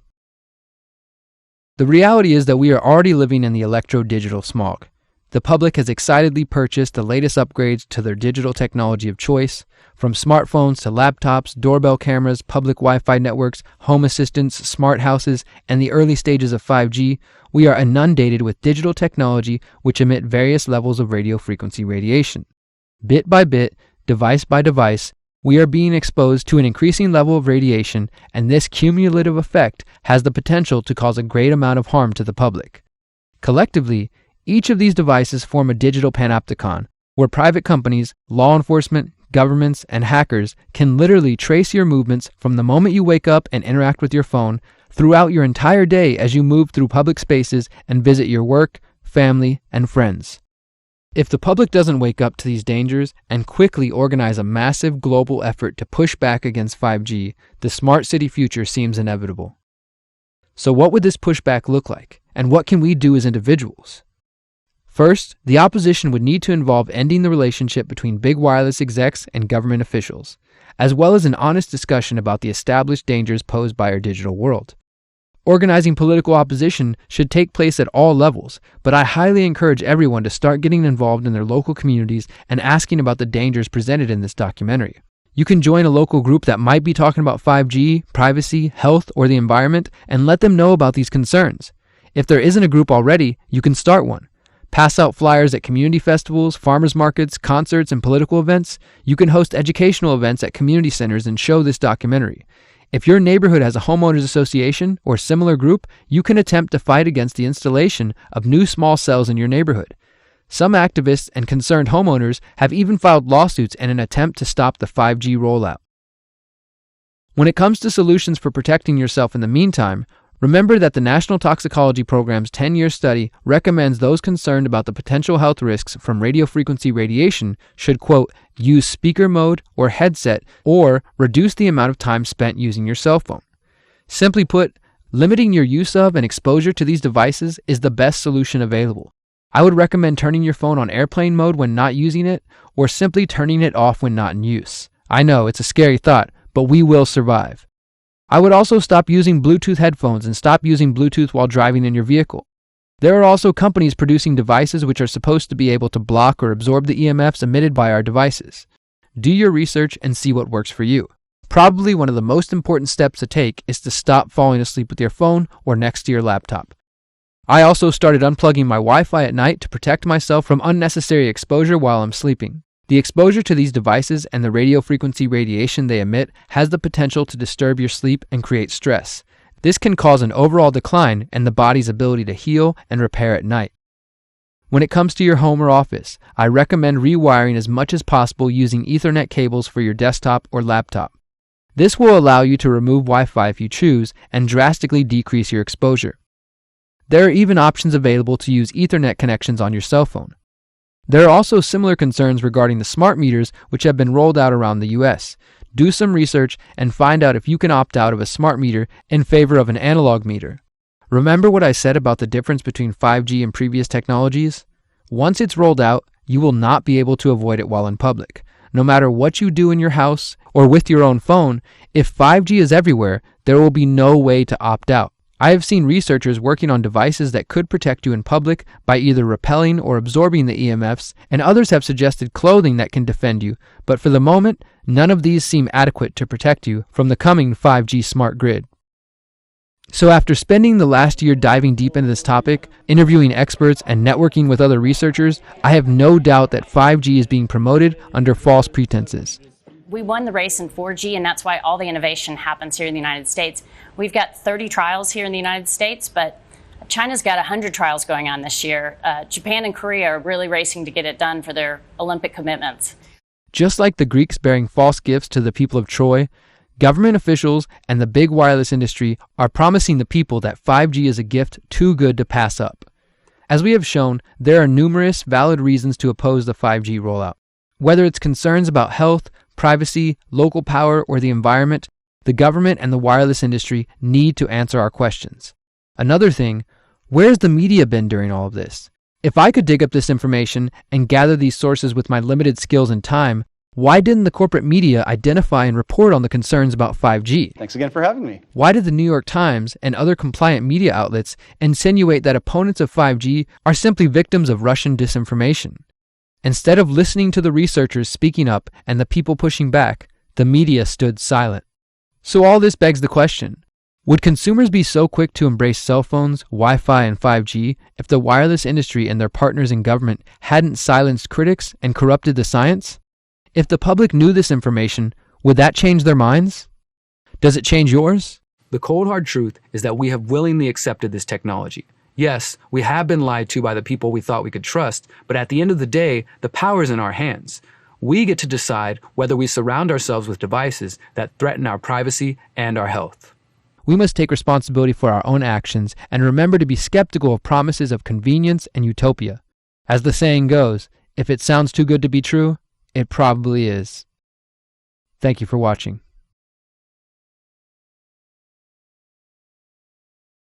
The reality is that we are already living in the electro-digital smog. The public has excitedly purchased the latest upgrades to their digital technology of choice, from smartphones to laptops, doorbell cameras, public Wi-Fi networks, home assistants, smart houses, and the early stages of 5G. We are inundated with digital technology which emit various levels of radio frequency radiation. Bit by bit, device by device, we are being exposed to an increasing level of radiation, and this cumulative effect has the potential to cause a great amount of harm to the public. Collectively, each of these devices form a digital panopticon, where private companies, law enforcement, governments, and hackers can literally trace your movements from the moment you wake up and interact with your phone throughout your entire day as you move through public spaces and visit your work, family, and friends. If the public doesn't wake up to these dangers and quickly organize a massive global effort to push back against 5G, the smart city future seems inevitable. So what would this pushback look like, and what can we do as individuals? First, the opposition would need to involve ending the relationship between big wireless execs and government officials, as well as an honest discussion about the established dangers posed by our digital world. Organizing political opposition should take place at all levels, but I highly encourage everyone to start getting involved in their local communities and asking about the dangers presented in this documentary. You can join a local group that might be talking about 5G, privacy, health, or the environment, and let them know about these concerns. If there isn't a group already, you can start one. Pass out flyers at community festivals, farmers markets, concerts, and political events. You can host educational events at community centers and show this documentary. If your neighborhood has a homeowners association or similar group, you can attempt to fight against the installation of new small cells in your neighborhood. Some activists and concerned homeowners have even filed lawsuits in an attempt to stop the 5G rollout. When it comes to solutions for protecting yourself in the meantime, remember that the National Toxicology Program's 10-year study recommends those concerned about the potential health risks from radiofrequency radiation should, quote, use speaker mode or headset or reduce the amount of time spent using your cell phone. Simply put, limiting your use of and exposure to these devices is the best solution available. I would recommend turning your phone on airplane mode when not using it, or simply turning it off when not in use. I know, it's a scary thought, but we will survive. I would also stop using Bluetooth headphones and stop using Bluetooth while driving in your vehicle. There are also companies producing devices which are supposed to be able to block or absorb the EMFs emitted by our devices. Do your research and see what works for you. Probably one of the most important steps to take is to stop falling asleep with your phone or next to your laptop. I also started unplugging my Wi-Fi at night to protect myself from unnecessary exposure while I'm sleeping. The exposure to these devices and the radio frequency radiation they emit has the potential to disturb your sleep and create stress. This can cause an overall decline in the body's ability to heal and repair at night. When it comes to your home or office, I recommend rewiring as much as possible using Ethernet cables for your desktop or laptop. This will allow you to remove Wi-Fi if you choose and drastically decrease your exposure. There are even options available to use Ethernet connections on your cell phone. There are also similar concerns regarding the smart meters which have been rolled out around the US. do some research, and find out if you can opt out of a smart meter in favor of an analog meter. Remember what I said about the difference between 5G and previous technologies? Once it's rolled out, you will not be able to avoid it while in public. No matter what you do in your house or with your own phone, if 5G is everywhere, there will be no way to opt out. I have seen researchers working on devices that could protect you in public by either repelling or absorbing the EMFs, and others have suggested clothing that can defend you, but for the moment, none of these seem adequate to protect you from the coming 5G smart grid. So after spending the last year diving deep into this topic, interviewing experts, and networking with other researchers, I have no doubt that 5G is being promoted under false pretenses. We won the race in 4G, and that's why all the innovation happens here in the United States. We've got 30 trials here in the United States, but China's got 100 trials going on this year. Japan and Korea are really racing to get it done for their Olympic commitments. Just like the Greeks bearing false gifts to the people of Troy, government officials and the big wireless industry are promising the people that 5G is a gift too good to pass up. As we have shown, there are numerous valid reasons to oppose the 5G rollout. Whether it's concerns about health, privacy, local power, or the environment, the government and the wireless industry need to answer our questions. Another thing, where's the media been during all of this? If I could dig up this information and gather these sources with my limited skills and time, why didn't the corporate media identify and report on the concerns about 5G? Thanks again for having me. Why did the New York Times and other compliant media outlets insinuate that opponents of 5G are simply victims of Russian disinformation? Instead of listening to the researchers speaking up and the people pushing back, the media stood silent. So all this begs the question, would consumers be so quick to embrace cell phones, Wi-Fi, and 5G if the wireless industry and their partners in government hadn't silenced critics and corrupted the science? If the public knew this information, would that change their minds? Does it change yours? The cold hard truth is that we have willingly accepted this technology. Yes, we have been lied to by the people we thought we could trust, but at the end of the day, the power is in our hands. We get to decide whether we surround ourselves with devices that threaten our privacy and our health. We must take responsibility for our own actions and remember to be skeptical of promises of convenience and utopia. As the saying goes, if it sounds too good to be true, it probably is. Thank you for watching.